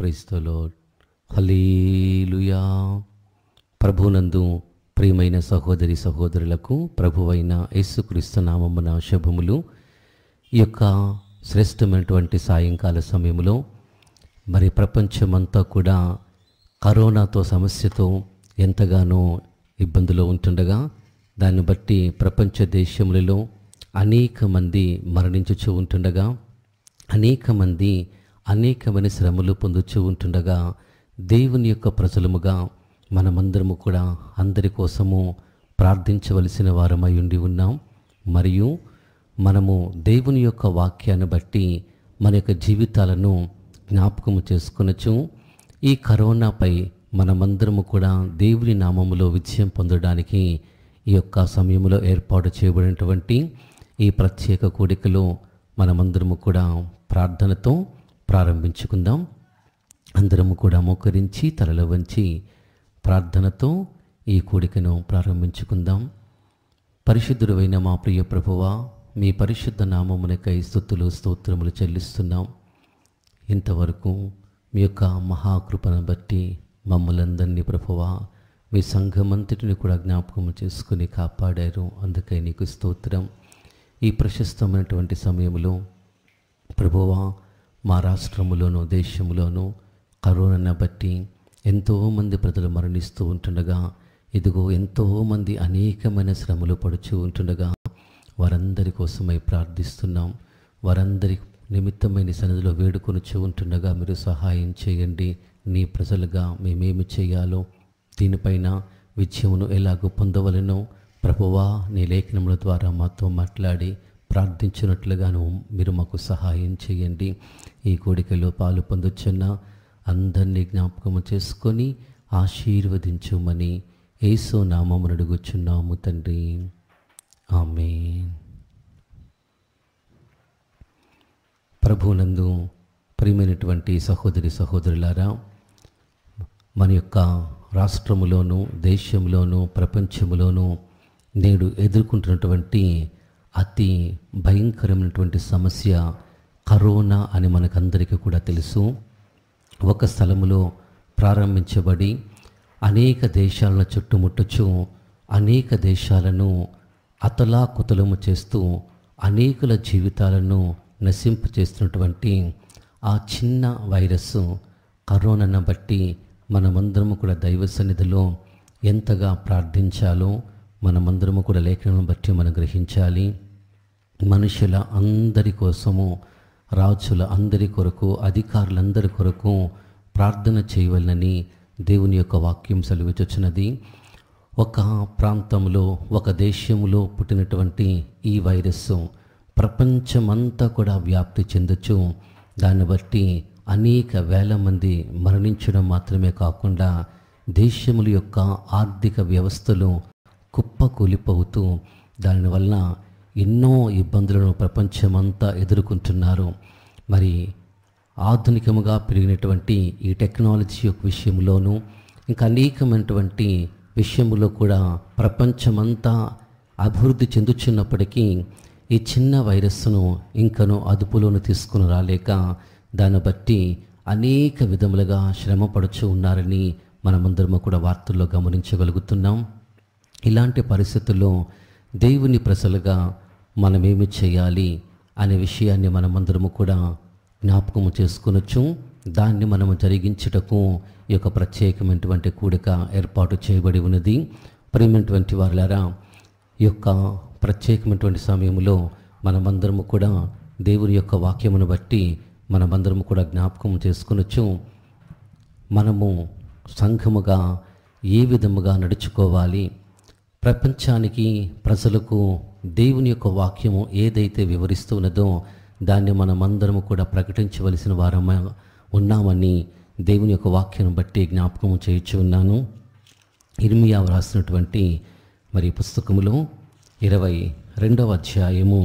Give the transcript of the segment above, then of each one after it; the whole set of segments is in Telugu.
Praise the lord. హల్లెలూయా. ప్రభునందు ప్రియమైన సహోదరి సహోదరులకు ప్రభువైన యేసుక్రీస్తు నామమున శుభములు. ఈ యొక్క శ్రేష్టమైనటువంటి సాయంకాల సమయంలో మరి ప్రపంచమంతా కూడా కరోనాతో సమస్యతో ఎంతగానో ఇబ్బందులో ఉంటుండగా దాన్ని బట్టి ప్రపంచ దేశములలో అనేక మంది మరణించుచూ ఉంటుండగా అనేకమైన శ్రమలు పొందుచూ ఉంటుండగా దేవుని యొక్క ప్రజలముగా మనమందరము కూడా అందరి కోసము ప్రార్థించవలసిన వారమై ఉండి ఉన్నాం. మరియు మనము దేవుని యొక్క వాక్యాన్ని బట్టి మన యొక్క జీవితాలను జ్ఞాపకము చేసుకొనొచ్చు. ఈ కరోనాపై మనమందరము కూడా దేవుని నామములో విజయం పొందడానికి ఈ యొక్క సమయంలో ఏర్పాటు చేయబడినటువంటి ఈ ప్రత్యేక కూడికలో మనమందరము కూడా ప్రార్థనతో ప్రారంభించుకుందాం. అందరము కూడా మోకరించి తలలు వంచి ప్రార్థనతో ఈ కూడికను ప్రారంభించుకుందాం. పరిశుద్ధుడైన మా ప్రియ ప్రభువా, మీ పరిశుద్ధ నామమునకై స్తుతులు స్తోత్రములు చెల్లిస్తున్నాం. ఇంతవరకు మీ యొక్క మహాకృపను బట్టి మమ్మల్ందరినీ ప్రభువా మీ సంఘమంతటిని కూడా జ్ఞాపకం చేసుకుని కాపాడారు. అందుకై నీకు స్తోత్రం. ఈ ప్రశస్తమైనటువంటి సమయంలో ప్రభువా, మా రాష్ట్రములోను దేశంలోనూ కరోనాను బట్టి ఎంతోమంది ప్రజలు మరణిస్తూ ఉంటుండగా, ఇదిగో ఎంతోమంది అనేకమైన శ్రమలు పడుచూ ఉంటుండగా వారందరి కోసమై ప్రార్థిస్తున్నాం. వారందరి నిమిత్తమైన సన్నిధిలో వేడుకొనుచూ ఉంటుండగా మీరు సహాయం చేయండి. నీ ప్రజలుగా మేమేమి చేయాలో, దీనిపైన విజయమును ఎలాగో పొందవలనో ప్రభువా నీ లేఖనముల ద్వారా మాతో మాట్లాడి ప్రార్థించినట్లుగాను మీరు మాకు సహాయం చేయండి. ఈ కోడికలో పాలు పొందొచ్చున్న అందరినీ జ్ఞాపకము చేసుకొని ఆశీర్వదించుమని యేసు నామమున అడుగుచున్నాము తండ్రి, ఆమేన్. ప్రభువునందు ప్రియమైనటువంటి సహోదరి సహోదరులారా, మన యొక్క రాష్ట్రములోను దేశంలోను ప్రపంచంలోనూ నేడు ఎదుర్కొంటున్నటువంటి అతి భయంకరమైనటువంటి సమస్య కరోనా అని మనకందరికీ కూడా తెలుసు. ఒక స్థలములో ప్రారంభించబడి అనేక దేశాలను చుట్టుముట్టచ్చు, అనేక దేశాలను అతలాకుతలము చేస్తూ అనేకుల జీవితాలను నశింపచేస్తున్నటువంటి ఆ చిన్న వైరస్ కరోనాను బట్టి మనమందరము కూడా దైవ సన్నిధిలో ఎంతగా ప్రార్థించాలో మనమందరము కూడా లేఖనం బట్టి మనం గ్రహించాలి. మనుషుల అందరి కోసము, రాజుల అందరి కొరకు, అధికారులందరి కొరకు ప్రార్థన చేయవలనని దేవుని యొక్క వాక్యం సెలవిచ్చుచున్నది. ఒక ప్రాంతంలో ఒక దేశంలో పుట్టినటువంటి ఈ వైరస్ ప్రపంచమంతా కూడా వ్యాప్తి చెందొచ్చు. దాన్ని బట్టి అనేక వేల మంది మరణించడం మాత్రమే కాకుండా దేశముల యొక్క ఆర్థిక వ్యవస్థలు కుప్పకూలిపోతూ దానివల్ల ఎన్నో ఇబ్బందులను ప్రపంచమంతా ఎదుర్కొంటున్నారు. మరి ఆధునికముగా పెరిగినటువంటి ఈ టెక్నాలజీ యొక్క విషయంలోనూ ఇంకా అనేకమైనటువంటి విషయంలో కూడా ప్రపంచమంతా అభివృద్ధి చెందుతున్నప్పటికీ ఈ చిన్న వైరస్ను ఇంకనూ అదుపులోకి తీసుకుని రాలేక దాన్ని బట్టి అనేక విధములుగా శ్రమ పడుచు ఉన్నారని మనమందరము కూడా వార్తల్లో గమనించగలుగుతున్నాం. ఇలాంటి పరిస్థితుల్లో దేవుని ప్రజలుగా మనమేమి చేయాలి అనే విషయాన్ని మనమందరము కూడా జ్ఞాపకము చేసుకొనొచ్చు. దాన్ని మనము జరిగించుటకు ఈ యొక్క ప్రత్యేకమైనటువంటి కూడిక ఏర్పాటు చేయబడి ఉన్నది. ప్రియమైనటువంటి వారులారా, ఈ యొక్క ప్రత్యేకమైనటువంటి సమయంలో మనమందరము కూడా దేవుని యొక్క వాక్యమును బట్టి మనమందరము కూడా జ్ఞాపకం చేసుకొనొచ్చు. మనము సంఘముగా ఏ విధముగా నడుచుకోవాలి, ప్రపంచానికి ప్రజలకు దేవుని యొక్క వాక్యము ఏదైతే వివరిస్తున్నదో దాన్ని మనమందరము కూడా ప్రకటించవలసిన వారమై ఉన్నామని దేవుని యొక్క వాక్యం బట్టి జ్ఞాపకం చేయించి ఉన్నాను. ఇర్మియా వ్రాసినటువంటి మరి పుస్తకములో 22వ అధ్యాయము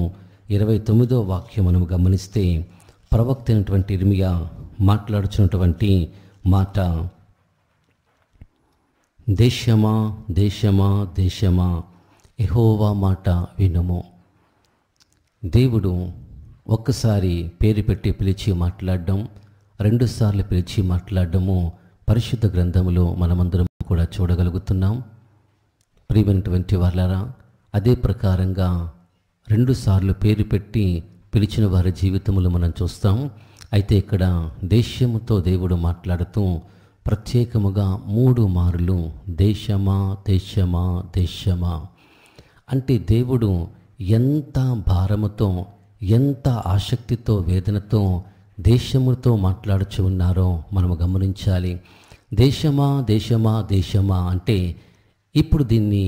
29వ వాక్యం మనం గమనిస్తే ప్రవక్త అయినటువంటి ఇర్మియా మాట్లాడుచున్నటువంటి మాట, దేశమా దేశమా దేశమా యెహోవా మాట వినుము. దేవుడు ఒక్కసారి పేరు పెట్టి పిలిచి మాట్లాడడం, రెండుసార్లు పిలిచి మాట్లాడడము పరిశుద్ధ గ్రంథములో మనమందరం కూడా చూడగలుగుతున్నాం. ప్రియమైనటువంటి వారలారా, అదే ప్రకారంగా రెండుసార్లు పేరు పెట్టి పిలిచిన వారి జీవితములు మనం చూస్తాం. అయితే ఇక్కడ దేశముతో దేవుడు మాట్లాడుతూ ప్రత్యేకముగా 3 మారులు దేశమా దేశమా దేశమా అంటే దేవుడు ఎంత భారముతో, ఎంత ఆసక్తితో, వేదనతో దేశముతో మాట్లాడుచు ఉన్నారో మనము గమనించాలి. దేశమా దేశమా దేశమా అంటే ఇప్పుడు దీన్ని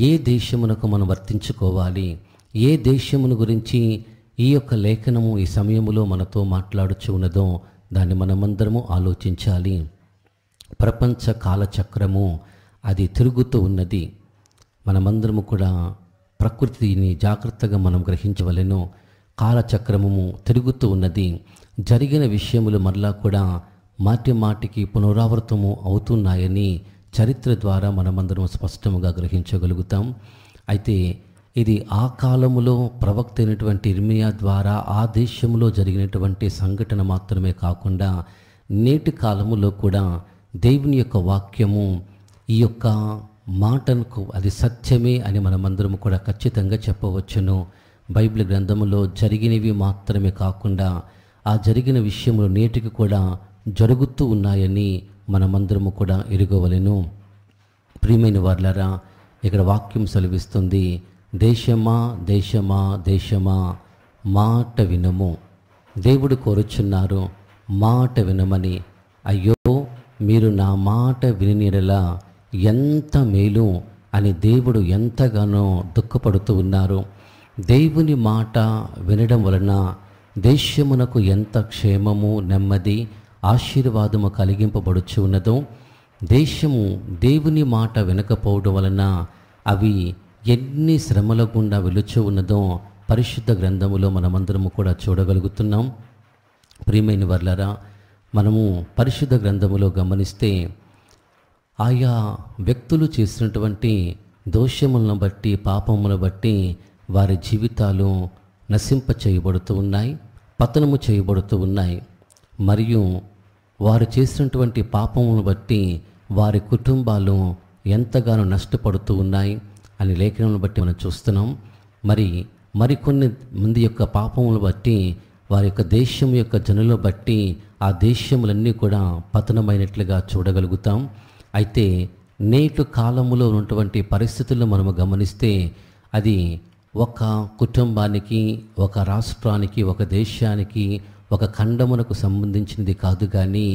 ఏ దేశమునకు మనం వర్తించుకోవాలి, ఏ దేశమును గురించి ఈ యొక్క లేఖనము ఈ సమయములో మనతో మాట్లాడుచు ఉన్నదో దాన్ని మనమందరము ఆలోచించాలి. ప్రపంచ కాలచక్రము అది తిరుగుతూ ఉన్నది. మనమందరము కూడా ప్రకృతిని జాగ్రత్తగా మనం గ్రహించవలెను. కాలచక్రము తిరుగుతూ ఉన్నది. జరిగిన విషయములు మరలా కూడా మాటి మాటికి పునరావృతము అవుతున్నాయని చరిత్ర ద్వారా మనమందరం స్పష్టంగా గ్రహించగలుగుతాం. అయితే ఇది ఆ కాలములో ప్రవక్త అయినటువంటి ఇర్మియా ద్వారా ఆ దేశంలో జరిగినటువంటి సంఘటన మాత్రమే కాకుండా నేటి కాలములో కూడా దేవుని యొక్క వాక్యము ఈ యొక్క మాటకు అది సత్యమే అని మనమందరం కూడా ఖచ్చితంగా చెప్పవచ్చును. బైబిల్ గ్రంథములో జరిగినవి మాత్రమే కాకుండా ఆ జరిగిన విషయములు నేటికి కూడా జరుగుతూ ఉన్నాయని మనమందరము కూడా ఎరుగవలెను. ప్రియమైన వారలారా, ఇక్కడ వాక్యం సెలవిస్తుంది, దేశమా దేశమా దేశమా మాట వినము. దేవుడు కోరుచున్నారు మాట వినమని. అయ్యో మీరు నా మాట వినినెడల ఎంత మేలు అని దేవుడు ఎంతగానో దుఃఖపడుతూ ఉన్నారు. దేవుని మాట వినడం వలన దేశమునకు ఎంత క్షేమము, నెమ్మది, ఆశీర్వాదము కలిగింపబడుచు ఉన్నదో, దేశము దేవుని మాట వినకపోవడం వలన అవి ఎన్ని శ్రమల గుండా వెలుచు ఉన్నదో పరిశుద్ధ గ్రంథములో మనమందరము కూడా చూడగలుగుతున్నాం. ప్రియమైన వర్లారా, మనము పరిశుద్ధ గ్రంథములో గమనిస్తే ఆయా వ్యక్తులు చేసినటువంటి దోషములను బట్టి, పాపములను బట్టి వారి జీవితాలు నశింప చేయబడుతూ ఉన్నాయి, పతనము చేయబడుతూ ఉన్నాయి. మరియు వారు చేసినటువంటి పాపములను బట్టి వారి కుటుంబాలు ఎంతగానో నష్టపడుతూ ఉన్నాయి అని లేఖనములను బట్టి మనం చూస్తున్నాం. మరికొన్ని మంది యొక్క పాపములను బట్టి, వారి యొక్క దేశం యొక్క జనులను బట్టి ఆ దేశములన్నీ కూడా పతనమైనట్లుగా చూడగలుగుతాం. అయితే నేటి కాలములో ఉన్నటువంటి పరిస్థితులను మనము గమనిస్తే అది ఒక కుటుంబానికి, ఒక రాష్ట్రానికి, ఒక దేశానికి, ఒక ఖండమునకు సంబంధించినది కాదు, కానీ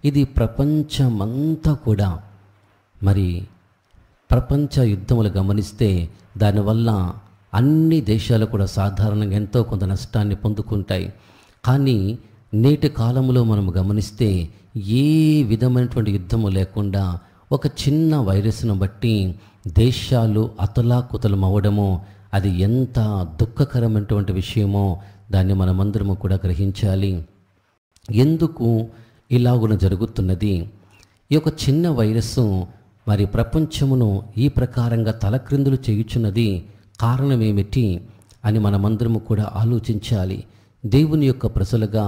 ఇది ప్రపంచమంతా కూడా. ప్రపంచ యుద్ధములు గమనిస్తే దానివల్ల అన్ని దేశాలు కూడా సాధారణంగా ఎంతో కొంత నష్టాన్ని పొందుకుంటాయి. కానీ నేటి కాలంలో మనం గమనిస్తే ఏ విధమైనటువంటి యుద్ధము లేకుండా ఒక చిన్న వైరస్ను బట్టి దేశాలు అతలాకుతలం అవ్వడము అది ఎంత దుఃఖకరమైనటువంటి విషయమో దాన్ని మనమందరము కూడా గ్రహించాలి. ఎందుకు ఇలాగున జరుగుతున్నది? ఈ యొక్క చిన్న వైరస్సు ప్రపంచమును ఈ ప్రకారంగా తలక్రిందులు చేయుచున్నది కారణమేమిటి అని మనమందరము కూడా ఆలోచించాలి. దేవుని యొక్క ప్రజలుగా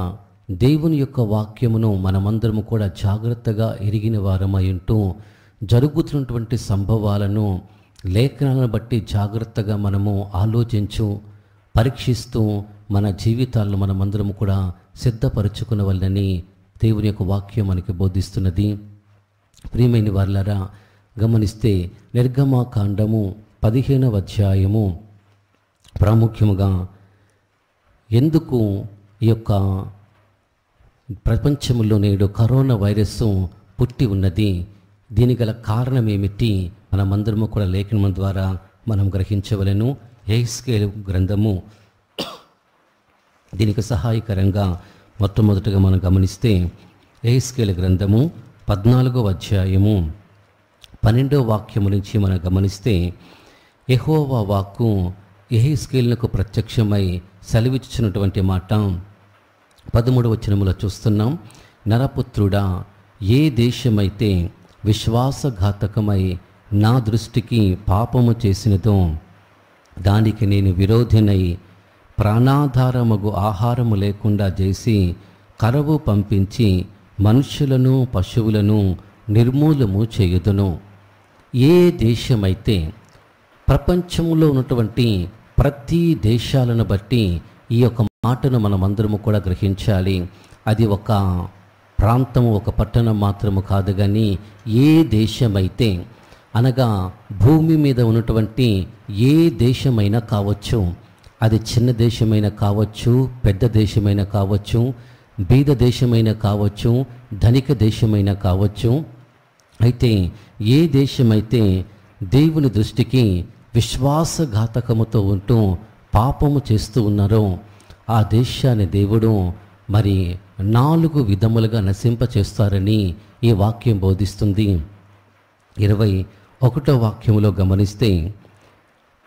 దేవుని యొక్క వాక్యమును మనమందరము కూడా జాగ్రత్తగా ఎరిగిన వారమై ఉంటూ జరుగుతున్నటువంటి సంభవాలను, లేఖనాలను బట్టి జాగ్రత్తగా మనము పరీక్షిస్తూ మన జీవితాలను మనమందరము కూడా సిద్ధపరచుకునవలనని దేవుని యొక్క వాక్యం మనకి బోధిస్తున్నది. ప్రియమైన వారలారా, గమనిస్తే నిర్గమకాండము 15వ అధ్యాయము ప్రాముఖ్యముగా ఎందుకు ఈ యొక్క ప్రపంచంలో నేడు కరోనా వైరస్ పుట్టి ఉన్నది, దీని గల కారణం ఏమిటి మనమందరము కూడా లేఖనం ద్వారా మనం గ్రహించవలెను. యెహెజ్కేలు గ్రంథము దీనికి సహాయకరంగా మొట్టమొదటిగా మనం గమనిస్తే యెహెజ్కేలు గ్రంథము 14వ అధ్యాయము 12వ వాక్యము నుంచి మనం గమనిస్తే యెహోవా వాక్కు యెహెజ్కేలునకు ప్రత్యక్షమై సెలవిచ్చుచున్నటువంటి మాట 13వ వచనములో చూస్తున్నాం. నరపుత్రుడా, ఏ దేశమైతే విశ్వాసఘాతకమై నా దృష్టికి పాపము చేసినదో దానికి నేను విరోధినై ప్రాణాధారమగు ఆహారము లేకుండా చేసి కరువు పంపించి మనుష్యులను పశువులను నిర్మూలము చేయుదును. ఏ దేశమైతే ప్రపంచంలో ఉన్నటువంటి ప్రతి దేశాలను బట్టి ఈ యొక్క మాటను మనమందరము కూడా గ్రహించాలి. అది ఒక ప్రాంతము, ఒక పట్టణం మాత్రము కాదు, కానీ ఏ దేశమైతే అనగా భూమి మీద ఉన్నటువంటి ఏ దేశమైనా కావచ్చు, అది చిన్న దేశమైనా కావచ్చు, పెద్ద దేశమైనా కావచ్చు, బీద దేశమైనా కావచ్చు, ధనిక దేశమైనా కావచ్చు, అయితే ఏ దేశమైతే దేవుని దృష్టికి విశ్వాసఘాతకముతో ఉంటూ పాపము చేస్తూ ఉన్నారో ఆ దేశాన్ని దేవుడు మరి 4 విధములుగా నశింపచేస్తారని ఈ వాక్యం బోధిస్తుంది. 21వ వాక్యములో గమనిస్తే,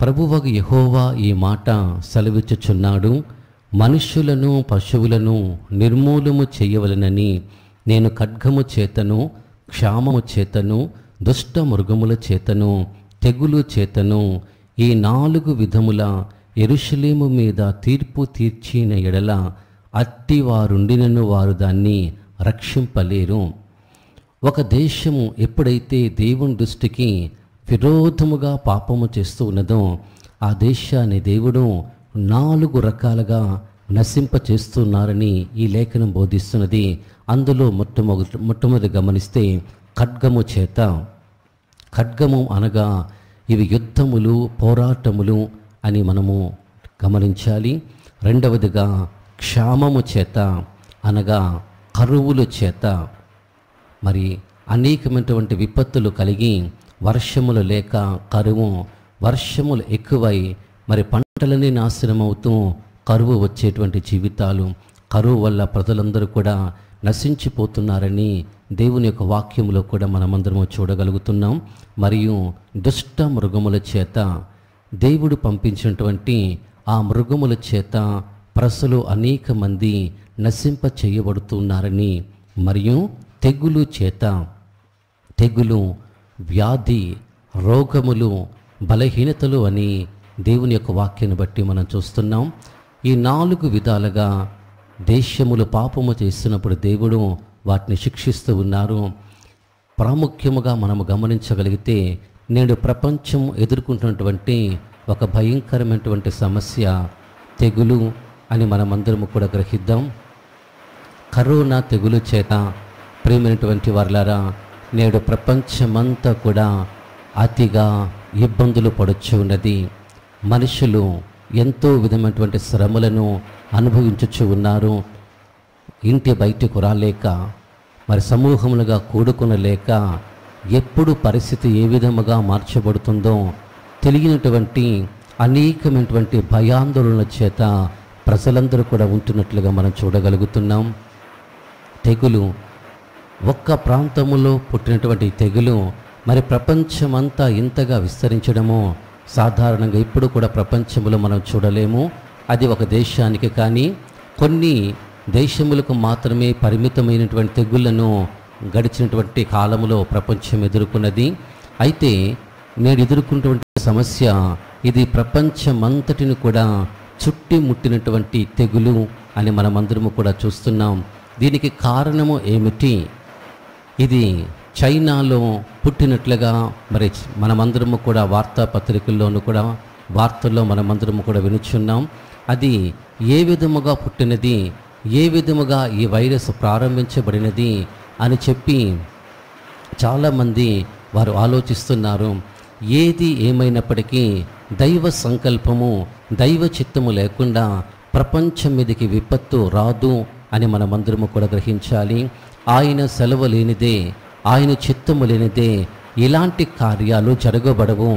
ప్రభువగు యెహోవా ఈ మాట సెలవిచ్చుచున్నాడు, మనుష్యులను పశువులను నిర్మూలము చేయవలెనని నేను ఖడ్గము చేతను, క్షామము చేతను, దుష్ట మృగముల చేతను, తెగులు చేతను ఈ 4 విధముల యెరూషలేము మీద తీర్పు తీర్చిన ఎడల అట్టి వారుండినను వారు దాన్ని రక్షింపలేరు. ఒక దేశము ఎప్పుడైతే దేవుని దృష్టికి విరోధముగా పాపము చేస్తూ ఉన్నదో ఆ దేశాన్ని దేవుడు 4 రకాలుగా నశింపచేస్తున్నారని ఈ లేఖనం బోధిస్తున్నది. అందులో మొట్టమొదటి గమనిస్తే ఖడ్గము చేత. ఖడ్గము అనగా ఇవి యుద్ధములు, పోరాటములు అని మనము గమనించాలి. రెండవదిగా క్షామము చేత అనగా కరువుల చేత, మరి అనేకమైనటువంటి విపత్తులు కలిగి వర్షములు లేక కరువు, వర్షములు ఎక్కువై మరి పంటలన్నీ నాశనమవుతూ కరువు వచ్చేటువంటి జీవితాలు, కరువు వల్ల ప్రజలందరూ కూడా నశించిపోతున్నారని దేవుని యొక్క వాక్యములో కూడా మనమందరము చూడగలుగుతున్నాం. మరియు దుష్ట మృగముల చేత, దేవుడు పంపించినటువంటి ఆ మృగముల చేత ప్రజలు అనేక మంది నశింప చేయబడుతున్నారని, మరియు తెగులు చేత, తెగులు, వ్యాధి, రోగములు, బలహీనతలు అని దేవుని యొక్క వాక్యాన్ని బట్టి మనం చూస్తున్నాం. ఈ 4 విధాలుగా దేశములు పాపము చేస్తున్నప్పుడు దేవుడు వాటిని శిక్షిస్తూ ఉన్నారు. ప్రాముఖ్యముగా మనము గమనించగలిగితే నేడు ప్రపంచం ఎదుర్కొంటున్నటువంటి ఒక భయంకరమైనటువంటి సమస్య తెగులు అని మనమందరము కూడా గ్రహిద్దాం. కరోనా తెగులు చేత ప్రియమైనటువంటి వారులారా, నేడు ప్రపంచమంతా కూడా అతిగా ఇబ్బందులు పడుచు ఉన్నది. మనుషులు ఎంతో విధమైనటువంటి శ్రమలను అనుభవించుచు ఉన్నారు. ఇంటి బయటకు రాలేక, మరి సమూహములుగా కూడుకొనలేక, ఎప్పుడు పరిస్థితి ఏ విధముగా మార్చబడుతుందో తెలియనటువంటి అనేకమైనటువంటి భయాందోళనల చేత ప్రజలందరూ కూడా ఉంటున్నట్లుగా మనం చూడగలుగుతున్నాం. తెగులు, ఒక్క ప్రాంతములో పుట్టినటువంటి తెగులు మరి ప్రపంచమంతా ఇంతగా విస్తరించడము సాధారణంగా ఇప్పుడు కూడా ప్రపంచంలో మనం చూడలేము. అది ఒక దేశానికి కానీ కొన్ని దేశములకు మాత్రమే పరిమితమైనటువంటి తెగుళ్లను గడిచినటువంటి కాలంలో ప్రపంచం ఎదుర్కొన్నది. అయితే నేడు ఎదుర్కొన్నటువంటి సమస్య ఇది ప్రపంచమంతటిని కూడా చుట్టుముట్టినటువంటి తెగులు అని మనమందరము కూడా చూస్తున్నాం. దీనికి కారణము ఏమిటి? ఇది చైనాలో పుట్టినట్లుగా మరి మనమందరము కూడా వార్తాపత్రికల్లోనూ కూడా వార్తల్లో మనమందరము కూడా వినుచున్నాం. అది ఏ విధముగా పుట్టినది, ఏ విధముగా ఈ వైరస్ ప్రారంభించబడినది అని చెప్పి చాలామంది వారు ఆలోచిస్తున్నారు. ఏది ఏమైనప్పటికీ దైవ సంకల్పము, దైవ చిత్తము లేకుండా ప్రపంచం మీదకి విపత్తు రాదు అని మనమందరము కూడా గ్రహించాలి. ఆయన సెలవు లేనిదే, ఆయన చిత్తము లేనిదే ఇలాంటి కార్యాలు జరగబడవు.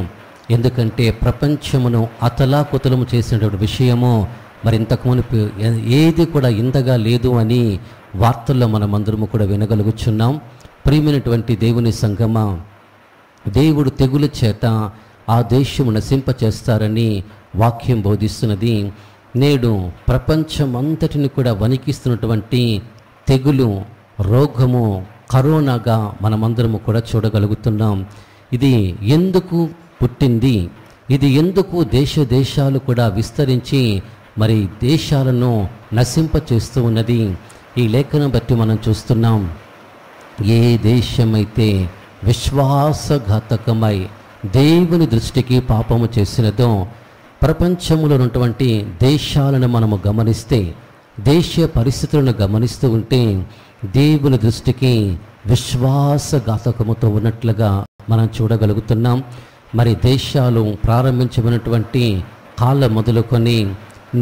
ఎందుకంటే ప్రపంచమును అతలాకుతలము చేసినటువంటి విషయము మరి ఇంతకుమునుపు ఏది కూడా ఇంతగా లేదు అని వార్తల్లో మనమందరము కూడా వినగలుగుచున్నాం. ప్రియమైనటువంటి దేవుని సంగమా, దేవుడు తెగులు చేత ఆ దేశము నశింపచేస్తారని వాక్యం బోధిస్తున్నది. నేడు ప్రపంచమంతటిని కూడా వణికిస్తున్నటువంటి తెగులు, రోగము, కరోనాగా మనమందరము కూడా చూడగలుగుతున్నాం. ఇది ఎందుకు పుట్టింది? ఇది ఎందుకు దేశాలు కూడా విస్తరించి మరి దేశాలను నశింపచేస్తూ ఉన్నది? ఈ లేఖనం బట్టి మనం చూస్తున్నాం, ఏ దేశమైతే విశ్వాసఘాతకమై దేవుని దృష్టికి పాపము చేసినదో, ప్రపంచంలో ఉన్నటువంటి దేశాలను మనము గమనిస్తే, దేశ పరిస్థితులను గమనిస్తూ ఉంటే దేవుని దృష్టికి విశ్వాసఘాతకముతో ఉన్నట్లుగా మనం చూడగలుగుతున్నాం. మరి దేశాలు ప్రారంభించబడినటువంటి కాలం మొదలుకొని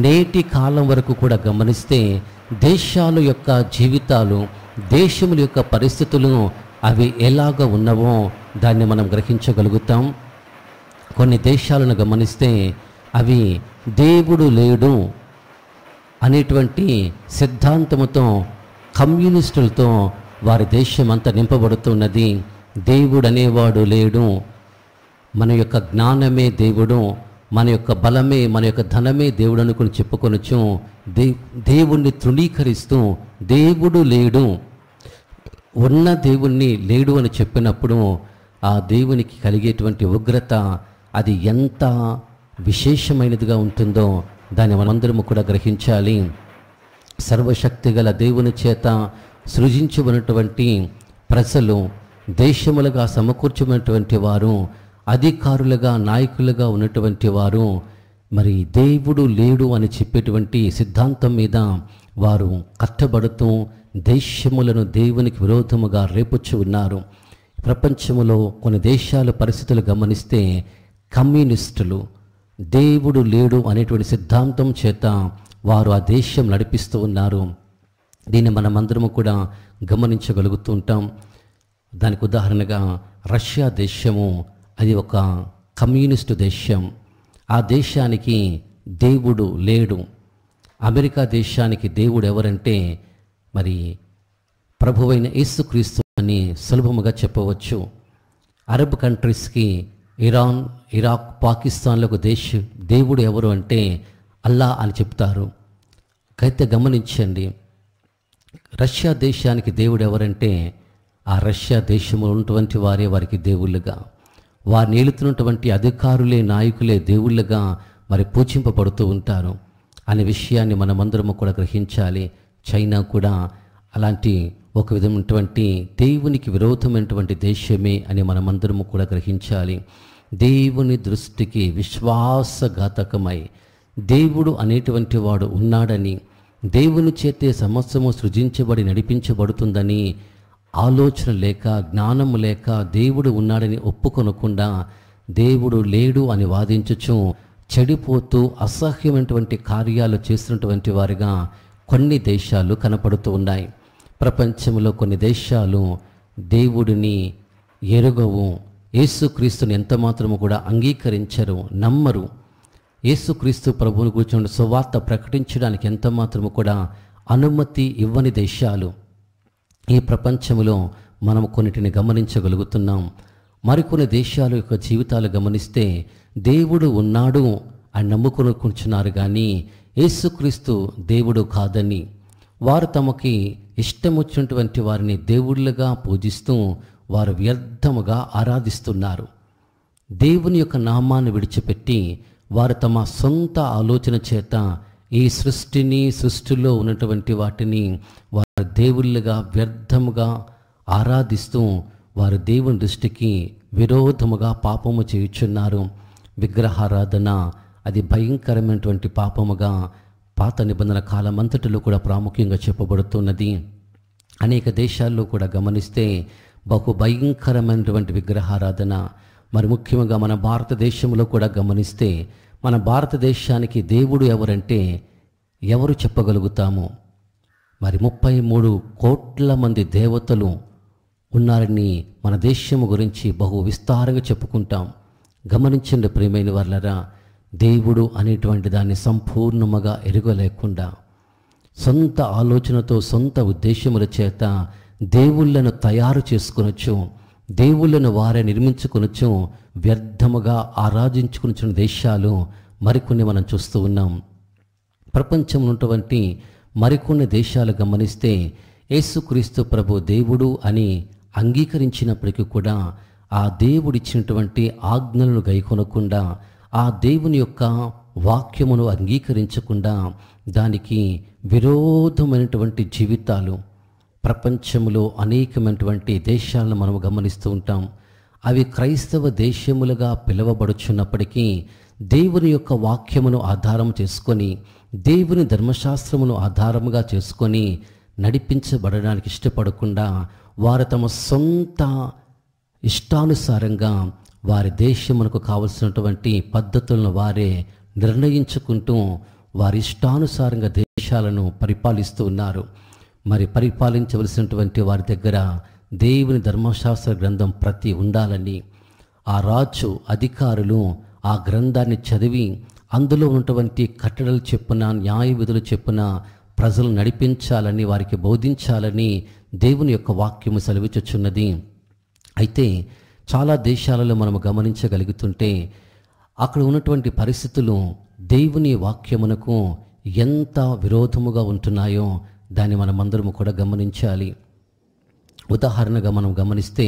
నేటి కాలం వరకు కూడా గమనిస్తే దేశాల యొక్క జీవితాలు, దేశముల యొక్క పరిస్థితులు అవి ఎలాగ ఉన్నవో దాన్ని మనం గ్రహించగలుగుతాం. కొన్ని దేశాలను గమనిస్తే అవి దేవుడు లేడు అనేటువంటి సిద్ధాంతముతో, కమ్యూనిస్టులతో వారి దేశం అంతా నింపబడుతున్నది. దేవుడు అనేవాడు లేడు, మన యొక్క జ్ఞానమే దేవుడు, మన యొక్క బలమే, మన యొక్క ధనమే దేవుడు అనుకుని చెప్పుకొనొచ్చు. దేవుణ్ణి తృణీకరిస్తూ దేవుడు లేడు, ఉన్న దేవుణ్ణి లేడు అని చెప్పినప్పుడు ఆ దేవునికి కలిగేటువంటి ఉగ్రత అది ఎంత విశేషమైనదిగా ఉంటుందో దాన్ని మనందరము కూడా గ్రహించాలి. సర్వశక్తి గల దేవుని చేత సృజించబడినటువంటి ప్రజలు, దేశములుగా సమకూర్చబడినటువంటి వారు, అధికారులుగా, నాయకులుగా ఉన్నటువంటి వారు మరి దేవుడు లేడు అని చెప్పేటువంటి సిద్ధాంతం మీద వారు కట్టబడుతూ దేశములను దేవునికి విరోధముగా రేపుచ్చు ఉన్నారు. ప్రపంచములో కొన్ని దేశాల పరిస్థితులు గమనిస్తే కమ్యూనిస్టులు దేవుడు లేడు అనేటువంటి సిద్ధాంతం చేత వారు ఆ దేశం నడిపిస్తూ ఉన్నారు. దీన్ని మనమందరము కూడా గమనించగలుగుతూ ఉంటాం. దానికి ఉదాహరణగా రష్యా దేశము, అది ఒక కమ్యూనిస్టు దేశం. ఆ దేశానికి దేవుడు లేడు. అమెరికా దేశానికి దేవుడు ఎవరంటే మరి ప్రభువైన యేసుక్రీస్తు అని సులభముగా చెప్పవచ్చు. అరబ్ కంట్రీస్కి ఇరాన్, ఇరాక్, పాకిస్తాన్లకు దేవుడు ఎవరు అంటే అల్లా అని చెప్తారు. అయితే గమనించండి, రష్యా దేశానికి దేవుడు ఎవరంటే ఆ రష్యా దేశంలో ఉన్నటువంటి వారే వారికి దేవుళ్ళుగా, వారిని ఏలుతున్నటువంటి అధికారులే, నాయకులే దేవుళ్ళుగా మరి పూజింపబడుతూ ఉంటారు అనే విషయాన్ని మనమందరము కూడా గ్రహించాలి. చైనా కూడా అలాంటి ఒక విధమైనటువంటి దేవునికి విరోధమైనటువంటి దేశమే అని మనమందరము కూడా గ్రహించాలి. దేవుని దృష్టికి విశ్వాసఘాతకమై దేవుడు అనేటువంటి వాడు ఉన్నాడని, దేవుని చేతే సమస్తము సృజించబడి నడిపించబడుతుందని ఆలోచన లేక, జ్ఞానము లేక, దేవుడు ఉన్నాడని ఒప్పుకొనకుండా దేవుడు లేడు అని వాదించుచు చెడిపోతూ అసహ్యమైనటువంటి కార్యాలు చేస్తున్నటువంటి వారిగా కొన్ని దేశాలు కనపడుతూ ఉన్నాయి. ప్రపంచంలో కొన్ని దేశాలు దేవుడిని ఎరుగవు, యేసుక్రీస్తుని ఎంతమాత్రము కూడా అంగీకరించరు, నమ్మరు. యేసుక్రీస్తు ప్రభువుని కూర్చొని సువార్త ప్రకటించడానికి ఎంతమాత్రము కూడా అనుమతి ఇవ్వని దేశాలు ఈ ప్రపంచంలో మనము కొన్నిటిని గమనించగలుగుతున్నాం. మరికొన్ని దేశాల యొక్క జీవితాలు గమనిస్తే దేవుడు ఉన్నాడు అని నమ్ముకొని కూర్చున్నారు, కానీ యేసుక్రీస్తు దేవుడు కాదని వారు తమకి ఇష్టం వచ్చినటువంటి వారిని దేవుళ్ళుగా పూజిస్తూ వారు వ్యర్థముగా ఆరాధిస్తున్నారు. దేవుని యొక్క నామాన్ని విడిచిపెట్టి వారు తమ సొంత ఆలోచన చేత ఈ సృష్టిని, సృష్టిలో ఉన్నటువంటి వాటిని వారు దేవుళ్ళుగా వ్యర్థముగా ఆరాధిస్తూ వారు దేవుని దృష్టికి విరోధముగా పాపము చేయుచున్నారు. విగ్రహారాధన అది భయంకరమైనటువంటి పాపముగా పాత నిబంధన కాలమంతటిలో కూడా ప్రాముఖ్యంగా చెప్పబడుతున్నది. అనేక దేశాల్లో కూడా గమనిస్తే బహు భయంకరమైనటువంటి విగ్రహారాధన. మరి ముఖ్యంగా మన భారతదేశంలో కూడా గమనిస్తే మన భారతదేశానికి దేవుడు ఎవరంటే ఎవరు చెప్పగలుగుతాము? మరి 33 కోట్ల మంది దేవతలు ఉన్నారని మన దేశము గురించి బహు విస్తారంగా చెప్పుకుంటాం. గమనించండి ప్రియమైన వాళ్ళరా, దేవుడు అనేటువంటి దాన్ని సంపూర్ణముగా ఎరుగలేకుండా సొంత ఆలోచనతో, సొంత ఉద్దేశముల చేత దేవుళ్ళను తయారు చేసుకొనొచ్చు, దేవుళ్ళను వారే నిర్మించుకొనొచ్చు, వ్యర్థముగా ఆరాధించుకున్న దేశాలు మరికొన్ని మనం చూస్తూ ఉన్నాం. ప్రపంచంలో ఉన్నటువంటి మరికొన్ని దేశాలు గమనిస్తే యేసుక్రీస్తు ప్రభు దేవుడు అని అంగీకరించినప్పటికీ కూడా ఆ దేవుడిచ్చినటువంటి ఆజ్ఞలను గైకొనకుండా, ఆ దేవుని యొక్క వాక్యమును అంగీకరించకుండా దానికి విరోధమైనటువంటి జీవితాలు ప్రపంచంలో అనేకమైనటువంటి దేశాలను మనం గమనిస్తూ ఉంటాం. అవి క్రైస్తవ దేశములుగా పిలువబడుచున్నప్పటికీ దేవుని యొక్క వాక్యమును ఆధారం చేసుకొని, దేవుని ధర్మశాస్త్రమును ఆధారముగా చేసుకొని నడిపించబడడానికి ఇష్టపడకుండా వారు తమ సొంత ఇష్టానుసారంగా వారి దేశమునకు కావలసినటువంటి పద్ధతులను వారే నిర్ణయించుకుంటూ వారి ఇష్టానుసారంగా దేశాలను పరిపాలిస్తూ ఉన్నారు. మరి పరిపాలించవలసినటువంటి వారి దగ్గర దేవుని ధర్మశాస్త్ర గ్రంథం ప్రతి ఉండాలని ఆ రాజు అధికారులు ఆ గ్రంథాన్ని చదివి అందులో ఉన్నటువంటి కట్టడలు చెప్పున, న్యాయ విధులు చెప్పున ప్రజలు నడిపించాలని, వారికి బోధించాలని దేవుని యొక్క వాక్యము సెలవిచ్చుచున్నది. అయితే చాలా దేశాలలో మనము గమనించగలుగుతుంటే అక్కడ ఉన్నటువంటి పరిస్థితులు దేవుని వాక్యమునకు ఎంత విరోధముగా ఉంటున్నాయో దాన్ని మనమందరము కూడా గమనించాలి. ఉదాహరణగా మనం గమనిస్తే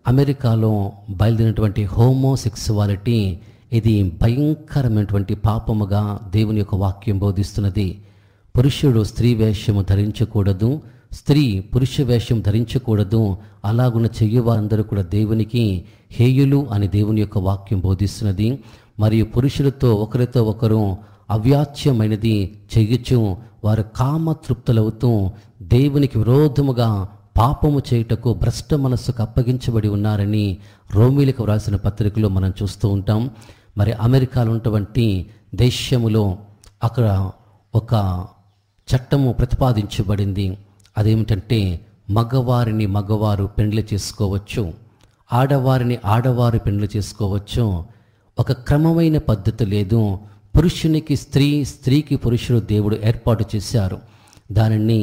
అమెరికాలో బయలుదేరినటువంటి హోమోసెక్సువాలిటీ ఇది భయంకరమైనటువంటి పాపముగా దేవుని యొక్క వాక్యం బోధిస్తున్నది. పురుషుడు స్త్రీ వేషము ధరించకూడదు, స్త్రీ పురుష వేషం ధరించకూడదు. అలాగున్న చెయ్యవారందరూ కూడా దేవునికి హేయులు అని దేవుని యొక్క వాక్యం బోధిస్తున్నది. మరియు పురుషులతో ఒకరితో ఒకరు అవ్యాచ్యమైనది చెయ్యొచ్చు వారు కామతృప్తులవుతూ దేవునికి విరోధముగా పాపము చేయుటకు భ్రష్ట మనస్సుకు అప్పగించబడి ఉన్నారని రోమీలకు వ్రాసిన పత్రికలో మనం చూస్తూ ఉంటాం. మరి అమెరికాలో ఉన్నటువంటి దేశములో అక్కడ ఒక చట్టము ప్రతిపాదించబడింది. అదేమిటంటే మగవారిని మగవారు పెండ్లి చేసుకోవచ్చు, ఆడవారిని ఆడవారు పెండ్లి చేసుకోవచ్చు. ఒక క్రమమైన పద్ధతి లేదు. పురుషునికి స్త్రీ, స్త్రీకి పురుషుడు దేవుడు ఏర్పాటు చేశారు. దానిని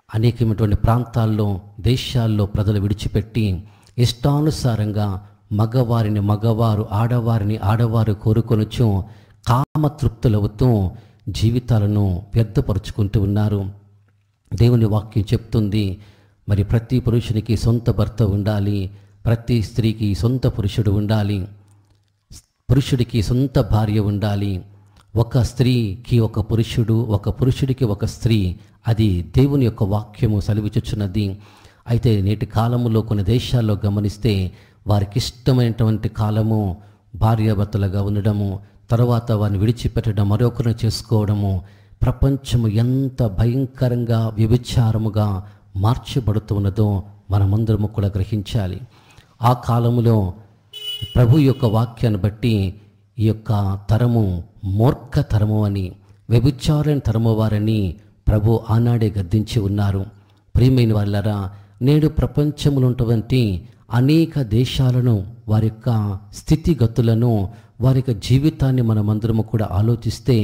అనేకమైనటువంటి ప్రాంతాల్లో, దేశాల్లో ప్రజలు విడిచిపెట్టి ఇష్టానుసారంగా మగవారిని మగవారు, ఆడవారిని ఆడవారు కోరుకొనొచ్చు కామతృప్తులవుతూ జీవితాలను వ్యర్థపరుచుకుంటూ ఉన్నారు. దేవుని వాక్యం చెప్తుంది, మరి ప్రతి పురుషునికి సొంత భర్త ఉండాలి, ప్రతి స్త్రీకి సొంత పురుషుడు ఉండాలి, పురుషుడికి సొంత భార్య ఉండాలి. ఒక స్త్రీకి ఒక పురుషుడు, ఒక పురుషుడికి ఒక స్త్రీ. అది దేవుని యొక్క వాక్యము సెలవిచ్చుచున్నది. అయితే నేటి కాలములో కొన్ని దేశాల్లో గమనిస్తే వారికి ఇష్టమైనటువంటి కాలము భార్యాభర్తలుగా ఉండడము, తర్వాత వారిని విడిచిపెట్టడం, మరొకరిని చేసుకోవడము. ప్రపంచము ఎంత భయంకరంగా వ్యభిచారముగా మార్చబడుతున్నదో మనమందరము కూడా గ్రహించాలి. ఆ కాలములో ప్రభు యొక్క వాక్యాన్ని బట్టి ఈ యొక్క తరము మూర్ఖ తరము అని, వ్యభిచారణ తరము వారని ప్రభు ఆనాడే గద్దించి ఉన్నారు. ప్రియమైన వాళ్ళారా, నేడు ప్రపంచంలో ఉన్నటువంటి అనేక దేశాలను, వారి యొక్క స్థితిగతులను, వారి యొక్క జీవితాన్ని మనమందరము కూడా ఆలోచిస్తే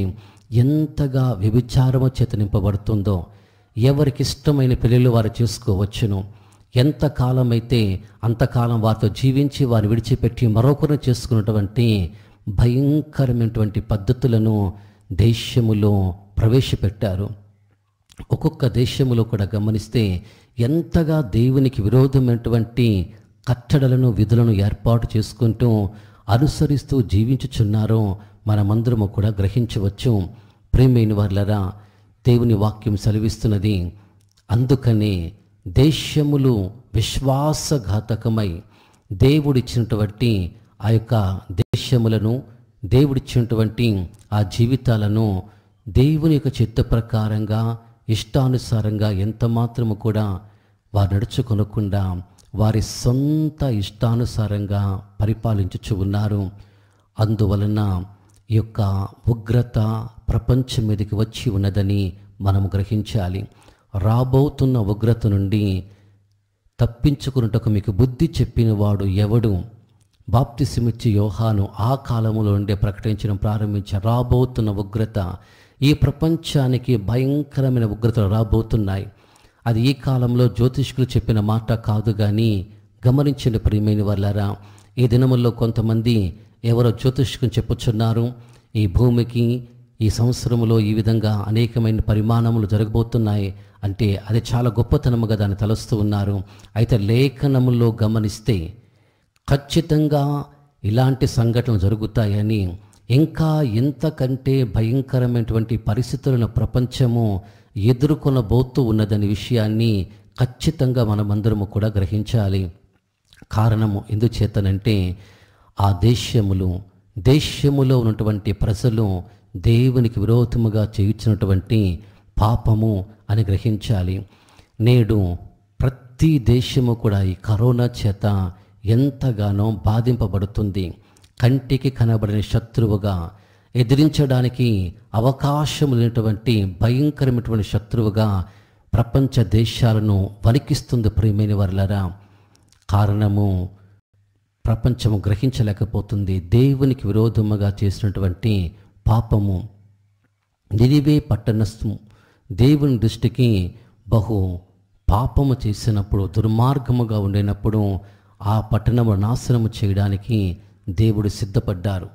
ఎంతగా వ్యభిచారము చేత నింపబడుతుందో. ఎవరికి ఇష్టమైన పెళ్ళిళ్ళు వారు చేసుకోవచ్చును. ఎంతకాలం అయితే అంతకాలం వారితో జీవించి వారిని విడిచిపెట్టి మరొకరిని చేసుకున్నటువంటి భయంకరమైనటువంటి పద్ధతులను దేశములో ప్రవేశపెట్టారు. ఒక్కొక్క దేశములో కూడా గమనిస్తే ఎంతగా దేవునికి విరోధమైనటువంటి కట్టడలను, విధులను ఏర్పాటు చేసుకుంటూ అనుసరిస్తూ జీవించుచున్నారో మనమందరము కూడా గ్రహించవచ్చు. ప్రియమైన వారలారా, దేవుని వాక్యం సెలవిస్తున్నది, అందుకనే దేశములు విశ్వాసఘాతకమై దేవుడిచ్చినటువంటి ఆ యొక్క దేశములను, దేవుడిచ్చినటువంటి ఆ జీవితాలను దేవుని యొక్క చిత్త ప్రకారంగా ఇష్టానుసారంగా ఎంత మాత్రము కూడా వారు నడుచుకొనకుండా వారి సొంత ఇష్టానుసారంగా పరిపాలించుచు ఉన్నారు. అందువలన ఈ యొక్క ఉగ్రత ప్రపంచం మీదకి వచ్చి ఉన్నదని మనం గ్రహించాలి. రాబోతున్న ఉగ్రత నుండి తప్పించుకున్నటకు మీకు బుద్ధి చెప్పిన వాడు ఎవడు? బాప్తిసమిచ్చి యోహాను ఆ కాలంలో నుండే ప్రకటించడం ప్రారంభించారు. రాబోతున్న ఉగ్రత, ఈ ప్రపంచానికి భయంకరమైన ఉగ్రతలు రాబోతున్నాయి. అది ఈ కాలంలో జ్యోతిష్కులు చెప్పిన మాట కాదు. కానీ గమనించండి ప్రియమైన వాళ్ళారా, ఈ దినముల్లో కొంతమంది ఎవరో జ్యోతిష్కులు చెప్పుచున్నారు, ఈ భూమికి ఈ సంవత్సరంలో ఈ విధంగా అనేకమైన పరిమాణములు జరగబోతున్నాయి అంటే అది చాలా గొప్పతనముగా దాన్ని తలుస్తూ ఉన్నారు. అయితే లేఖనములో గమనిస్తే ఖచ్చితంగా ఇలాంటి సంఘటనలు జరుగుతాయని ఇంకా ఇంతకంటే భయంకరమైనటువంటి పరిస్థితులను ప్రపంచము ఎదుర్కొనబోతూ ఉన్నదనే విషయాన్ని ఖచ్చితంగా మనమందరము కూడా గ్రహించాలి. కారణము ఎందుచేతనంటే ఆ దేశములో ఉన్నటువంటి ప్రజలు దేవునికి విరోధముగా చేయించినటువంటి పాపము అని గ్రహించాలి. నేడు ప్రతి దేశము కూడా ఈ కరోనా చేత ఎంతగానో బాధింపబడుతుంది. కంటికి కనబడని శత్రువుగా, ఎదిరించడానికి అవకాశం లేనటువంటి భయంకరమైనటువంటి శత్రువుగా ప్రపంచ దేశాలను వణికిస్తుంది. ప్రియమైన వారలారా, కారణము ప్రపంచము గ్రహించలేకపోతుంది. దేవునికి విరోధముగా చేసినటువంటి పాపము. నినివే పట్టణస్థం దేవుని దృష్టికి బహు పాపము చేసినప్పుడు, దుర్మార్గముగా ఉండినప్పుడు ఆ పట్టణము నాశనము చేయడానికి దేవుడు సిద్ధపడ్డారు.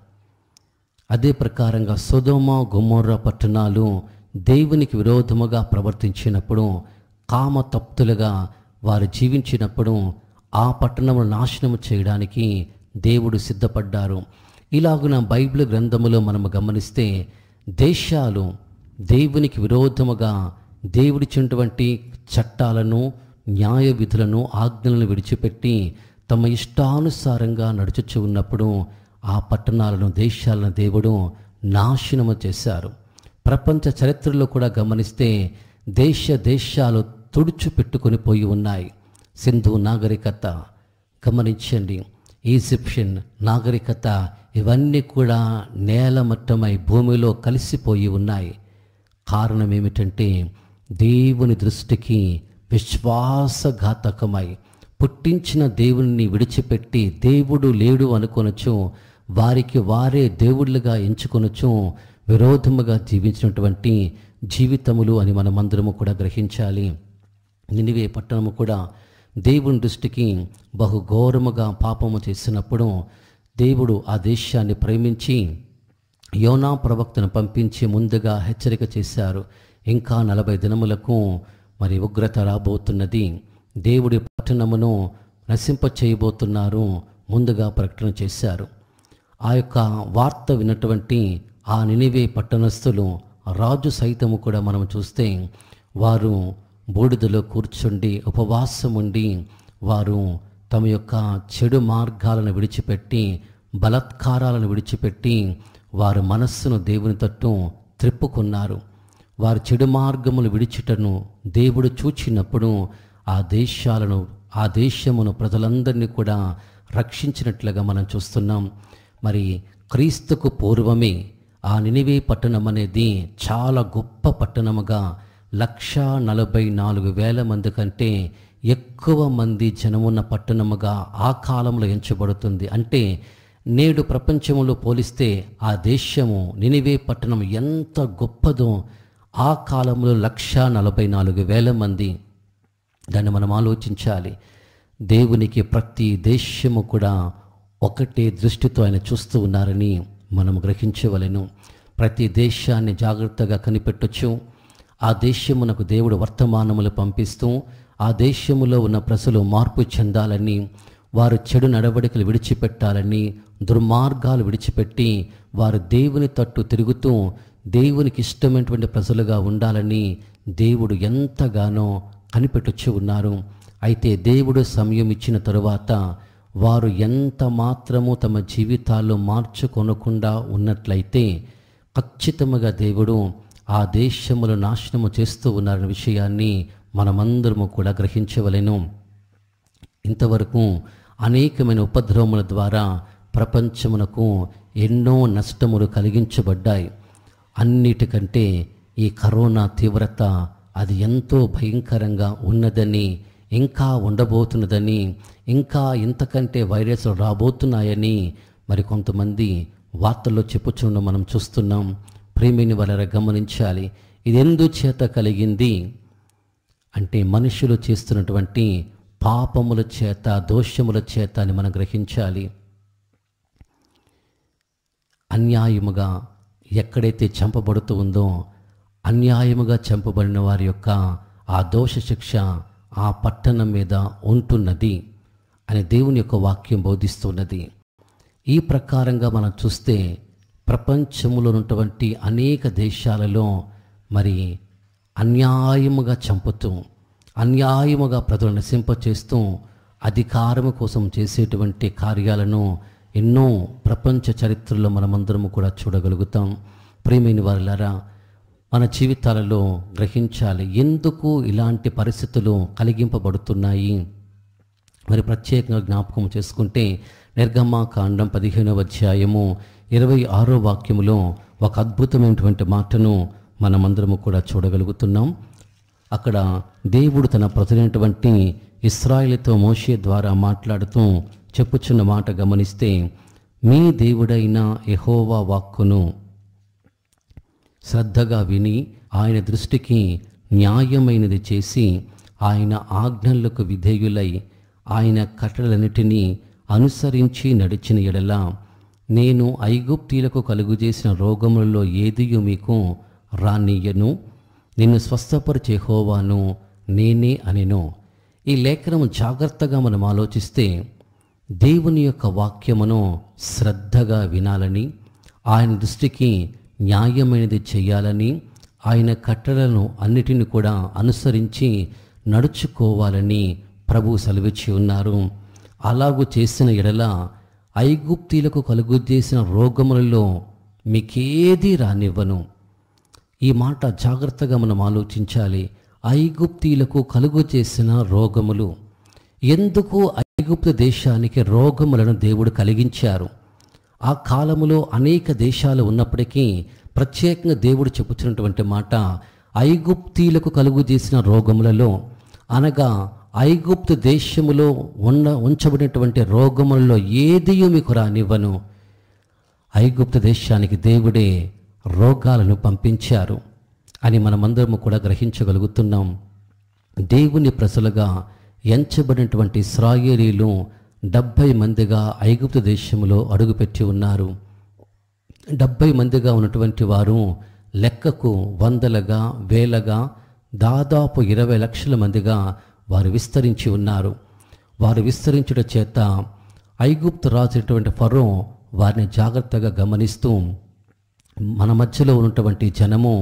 అదే ప్రకారంగా సొదొమ గొమొర్రా పట్టణాలు దేవునికి విరోధముగా ప్రవర్తించినప్పుడు, కామతప్తులుగా వారు జీవించినప్పుడు ఆ పట్టణము నాశనము చేయడానికి దేవుడు సిద్ధపడ్డారు. ఇలాగున బైబిల్ గ్రంథములో మనము గమనిస్తే దేశాలు దేవునికి విరోధముగా దేవుడిచ్చినటువంటి చట్టాలను, న్యాయ విధులను, ఆజ్ఞలను విడిచిపెట్టి తమ ఇష్టానుసారంగా నడుచుచు ఉన్నప్పుడు ఆ పట్టణాలను, దేశాలను దేవుడు నాశనము చేశారు. ప్రపంచ చరిత్రలో కూడా గమనిస్తే దేశాలు తుడిచిపెట్టుకొని పోయి ఉన్నాయి. సింధు నాగరికత గమనించండి, ఈజిప్షియన్ నాగరికత, ఇవన్నీ కూడా నేలమట్టమై భూమిలో కలిసిపోయి ఉన్నాయి. కారణం ఏమిటంటే దేవుని దృష్టికి విశ్వాసఘాతకమై పుట్టించిన దేవుని విడిచిపెట్టి దేవుడు లేడు అనుకొనొచ్చు, వారికి వారే దేవుళ్ళుగా ఎంచుకొనొచ్చు విరోధముగా జీవించినటువంటి జీవితములు అని మనమందరము కూడా గ్రహించాలి. నినివే పట్టణము కూడా దేవుని దృష్టికి బహు ఘోరముగా పాపము చేసినప్పుడు దేవుడు ఆ దేశాన్ని ప్రేమించి యోనా ప్రవక్తను పంపించి ముందుగా హెచ్చరిక చేశారు. ఇంకా 40 దినములకు మరి ఉగ్రత రాబోతున్నది, దేవుడి పట్టణమును నశింప చేయబోతున్నారు, ముందుగా ప్రకటన చేశారు. ఆ యొక్క వార్త విన్నటువంటి ఆ నినివే పట్టణస్థులు, రాజు సైతము కూడా మనం చూస్తే వారు బూడిదలో కూర్చుండి ఉపవాసం ఉండి వారు తమ యొక్క చెడు మార్గాలను విడిచిపెట్టి, బలాత్కారాలను విడిచిపెట్టి వారు మనస్సును దేవుని తట్టు త్రిప్పుకున్నారు. వారు చెడు మార్గములు విడిచిటను దేవుడు చూచినప్పుడు ఆ దేశమును ప్రజలందరినీ కూడా రక్షించినట్లుగా మనం చూస్తున్నాం. మరి క్రీస్తుకు పూర్వమే ఆ నినివే పట్టణం అనేది చాలా గొప్ప పట్టణముగా 1,44,000 మంది కంటే ఎక్కువ మంది జనమున్న పట్టణముగా ఆ కాలంలో ఎంచబడుతుంది. అంటే నేడు ప్రపంచంలో పోలిస్తే ఆ దేశము నినివే పట్టణం ఎంత గొప్పదో, ఆ కాలంలో 1,44,000 మంది. దాన్ని మనం ఆలోచించాలి. దేవునికి ప్రతి దేశము కూడా ఒకటే దృష్టితో ఆయన చూస్తూ ఉన్నారని మనం గ్రహించవలెను. ప్రతి దేశాన్ని జాగ్రత్తగా కనిపెట్టొచ్చు. ఆ దేశమునకు దేవుడు వర్తమానములు పంపిస్తూ ఆ దేశములో ఉన్న ప్రజలు మార్పు చెందాలని, వారు చెడు నడవడికలు విడిచిపెట్టాలని, దుర్మార్గాలు విడిచిపెట్టి వారు దేవుని తట్టు తిరుగుతూ దేవునికి ఇష్టమైనటువంటి ప్రజలుగా ఉండాలని దేవుడు ఎంతగానో కనిపెట్టుచు ఉన్నారు. అయితే దేవుడు సమయం ఇచ్చిన తరువాత వారు ఎంత మాత్రము తమ జీవితాల్లో మార్చుకొనకుండా ఉన్నట్లయితే ఖచ్చితంగా దేవుడు ఆ దేశములు నాశనము చేస్తూ ఉన్నారన్న విషయాన్ని మనమందరము కూడా గ్రహించవలెను. ఇంతవరకు అనేకమైన ఉపద్రవముల ద్వారా ప్రపంచమునకు ఎన్నో నష్టములు కలిగించబడ్డాయి. అన్నిటికంటే ఈ కరోనా తీవ్రత అది ఎంతో భయంకరంగా ఉన్నదని, ఇంకా ఉండబోతున్నదని, ఇంకా ఇంతకంటే వైరస్లు రాబోతున్నాయని మరి కొంతమంది వార్తల్లో చెప్పుచుండడం మనం చూస్తున్నాం. ప్రేమిని వలన గమనించాలి. ఇది ఎందుచేత కలిగింది అంటే మనుషులు చేస్తున్నటువంటి పాపముల చేత, దోషముల చేత అని మనం గ్రహించాలి. అన్యాయముగా ఎక్కడైతే చంపబడుతూ ఉందో, అన్యాయముగా చంపబడిన వారి యొక్క ఆ దోష శిక్ష ఆ పట్టణం మీద ఉంటున్నది అని దేవుని యొక్క వాక్యం బోధిస్తున్నది. ఈ ప్రకారంగా మనం చూస్తే ప్రపంచంలో ఉన్నటువంటి అనేక దేశాలలో మరి అన్యాయముగా చంపుతూ, అన్యాయముగా ప్రజలను నశింపచేస్తూ అధికారము కోసం చేసేటువంటి కార్యాలను ఎన్నో ప్రపంచ చరిత్రలో మనమందరము కూడా చూడగలుగుతాం. ప్రియమైన వారులారా, మన జీవితాలలో గ్రహించాలి ఎందుకు ఇలాంటి పరిస్థితులు కలిగింపబడుతున్నాయి. మరి ప్రత్యేకంగా జ్ఞాపకం చేసుకుంటే నిర్గమాకాండం 15వ అధ్యాయము 26వ వాక్యములో ఒక అద్భుతమైనటువంటి మాటను మనమందరము కూడా చూడగలుగుతున్నాం. అక్కడ దేవుడు తన ప్రజలైనటువంటి ఇశ్రాయేలుతో మోషే ద్వారా మాట్లాడుతూ చెప్పుచున్న మాట గమనిస్తే, మీ దేవుడైన యెహోవా వాక్కును శ్రద్ధగా విని ఆయన దృష్టికి న్యాయమైనది చేసి ఆయన ఆజ్ఞలకు విధేయులై ఆయన కట్టడలన్నిటినీ అనుసరించి నడిచిన ఎడల నేను ఐగుప్తీయులకు కలుగుచేసిన రోగములలో ఏదియు మీకు రానియ్యను, నిన్ను స్వస్థపరిచే యెహోవాను నేనే అనెను. ఈ లేఖనం జాగ్రత్తగా మనం ఆలోచిస్తే దేవుని యొక్క వాక్యమును శ్రద్ధగా వినాలని, ఆయన దృష్టికి న్యాయమైనది చేయాలని, ఆయన కట్టడలను అన్నిటిని కూడా అనుసరించి నడుచుకోవాలని ప్రభు సెలవిచ్చి ఉన్నారు. అలాగూ చేసిన ఎడల ఐగుప్తీయులకు కలుగజేసిన రోగములలో మీకేది రానివ్వను. ఈ మాట జాగ్రత్తగా మనం ఆలోచించాలి. ఐగుప్తీయులకు కలుగజేసిన రోగములు, ఎందుకు ఐగుప్తు దేశానికి రోగములను దేవుడు కలిగించారు? ఆ కాలములో అనేక దేశాలు ఉన్నప్పటికీ ప్రత్యేకంగా దేవుడు చెప్పుచున్నటువంటి మాట, ఐగుప్తీయులకు కలుగజేసిన రోగములలో అనగా ఐగుప్తు దేశములో ఉంచబడినటువంటి రోగములలో ఏదియూ మీకు రానివ్వను. ఐగుప్తు దేశానికి దేవుడే రోగాలను పంపించారు అని మనమందరము కూడా గ్రహించగలుగుతున్నాం. దేవుని ప్రజలుగా ఎంచబడినటువంటి ఇశ్రాయేలీలు 70 మందిగా ఐగుప్తు దేశంలో అడుగుపెట్టి ఉన్నారు. 70 మందిగా ఉన్నటువంటి వారు లెక్కకు వందలుగా వేలగా దాదాపు 20 లక్షల మందిగా వారు విస్తరించి ఉన్నారు. వారు విస్తరించుట చేత ఐగుప్తు రాజైనటువంటి ఫరో వారిని జాగ్రత్తగా గమనిస్తూ, మన మధ్యలో ఉన్నటువంటి జనము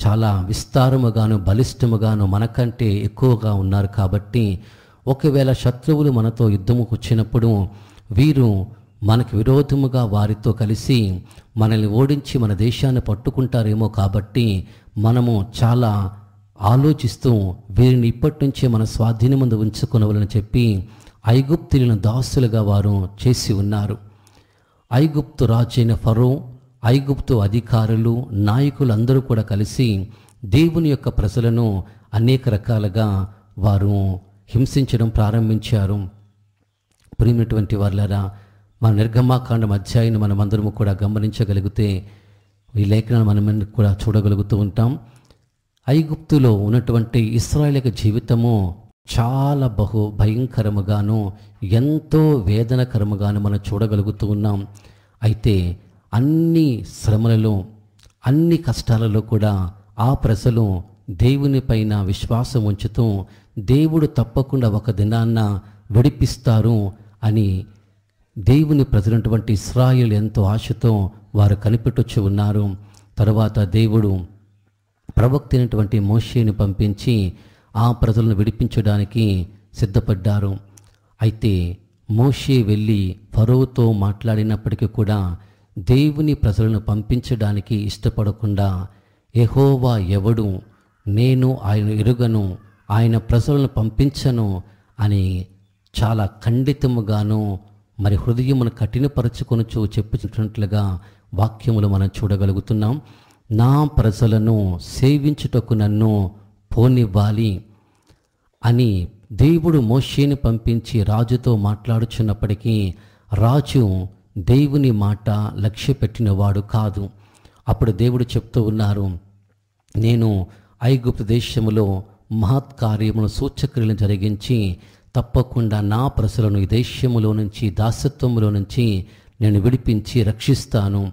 చాలా విస్తారముగాను బలిష్టముగాను మనకంటే ఎక్కువగా ఉన్నారు కాబట్టి ఒకవేళ శత్రువులు మనతో యుద్ధముకు వచ్చినప్పుడు వీరు మనకు విరోధముగా వారితో కలిసి మనల్ని ఓడించి మన దేశాన్ని పట్టుకుంటారేమో కాబట్టి మనము చాలా ఆలోచిస్తూ వీరిని ఇప్పటి నుంచే మన స్వాధీనమందు ఉంచుకొనవలని చెప్పి ఐగుప్తీయులను దాసులుగా వారు చేసి ఉన్నారు. ఐగుప్తు రాజైన ఫరో, ఐగుప్తు అధికారులు, నాయకులు అందరూ కూడా కలిసి దేవుని యొక్క ప్రజలను అనేక రకాలుగా వారు హింసించడం ప్రారంభించారు. ప్రియమైనటువంటి వారులారా, మన నిర్గమాకాండం అధ్యాయాన్ని మనమందరము కూడా గమనించగలిగితే ఈ లేఖనాన్ని మనం కూడా చూడగలుగుతూ ఉంటాం. ఐగుప్తులో ఉన్నటువంటి ఇశ్రాయేలు జీవితము చాలా భయంకరముగాను ఎంతో వేదనకరముగాను మనం చూడగలుగుతూ ఉన్నాం. అయితే అన్ని శ్రమలలో, అన్ని కష్టాలలో కూడా ఆ ప్రజలు దేవుని పైన విశ్వాసం ఉంచుతూ దేవుడు తప్పకుండా ఒక దినాన్న విడిపిస్తారు అని దేవుని ప్రజలైనటువంటి ఇశ్రాయేలు ఎంతో ఆశతో వారు కనిపెట్టొచ్చు ఉన్నారు. తరువాత దేవుడు ప్రవక్త అయినటువంటి మోషేని పంపించి ఆ ప్రజలను విడిపించడానికి సిద్ధపడ్డారు. అయితే మోషే వెళ్ళి ఫరోతో మాట్లాడినప్పటికీ కూడా దేవుని ప్రజలను పంపించడానికి ఇష్టపడకుండా, యెహోవా ఎవడు, నేను ఆయన ఎరుగను, ఆయన ప్రజలను పంపించను అని చాలా ఖండితముగాను మరి హృదయమును కఠినపరచుకొనుచు చెప్పుచున్నట్లుగా వాక్యములు మనం చూడగలుగుతున్నాం. నా ప్రజలను సేవించుటకు నన్ను పోనివ్వాలి అని దేవుడు మోషేని పంపించి రాజుతో మాట్లాడుచున్నప్పటికీ రాజు దేవుని మాట లక్ష్య పెట్టినవాడు కాదు. అప్పుడు దేవుడు చెప్తూ ఉన్నారు, నేను ఐగుప్తు దేశములో మహత్కార్యమును సూచక్రియలను జరిగించి తప్పకుండా నా ప్రజలను ఈ దేశములో నుంచి దాసత్వములో నుంచి నేను విడిపించి రక్షిస్తాను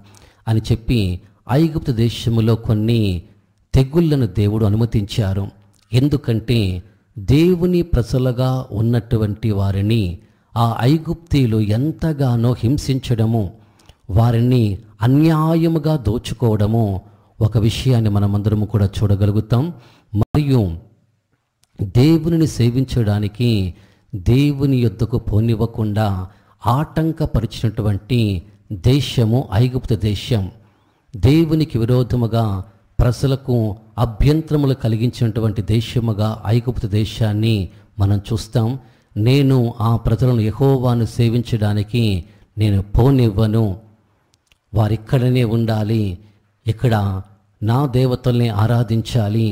అని చెప్పి ఐగుప్తు దేశములో కొన్ని తెగుళ్లను దేవుడు అనుమతించారు. ఎందుకంటే దేవుని ప్రజలుగా ఉన్నటువంటి వారిని ఆ ఐగుప్తీయులు ఎంతగానో హింసించడము, వారిని అన్యాయముగా దోచుకోవడము ఒక విషయాన్ని మనమందరము కూడా చూడగలుగుతాం. మరియు దేవునిని సేవించడానికి దేవుని యొద్దకు పోనివ్వకుండా ఆటంకపరిచినటువంటి దేశము ఐగుప్తు దేశం. దేవునికి విరోధముగా ప్రజలకు అభ్యంతరములు కలిగించినటువంటి దేశముగా ఐగుప్తు దేశాన్ని మనం చూస్తాం. నేను ఆ ప్రజలను యెహోవాను సేవించడానికి నేను పోనివ్వను, వారిక్కడనే ఉండాలి, ఇక్కడ నా దేవతల్ని ఆరాధించాలి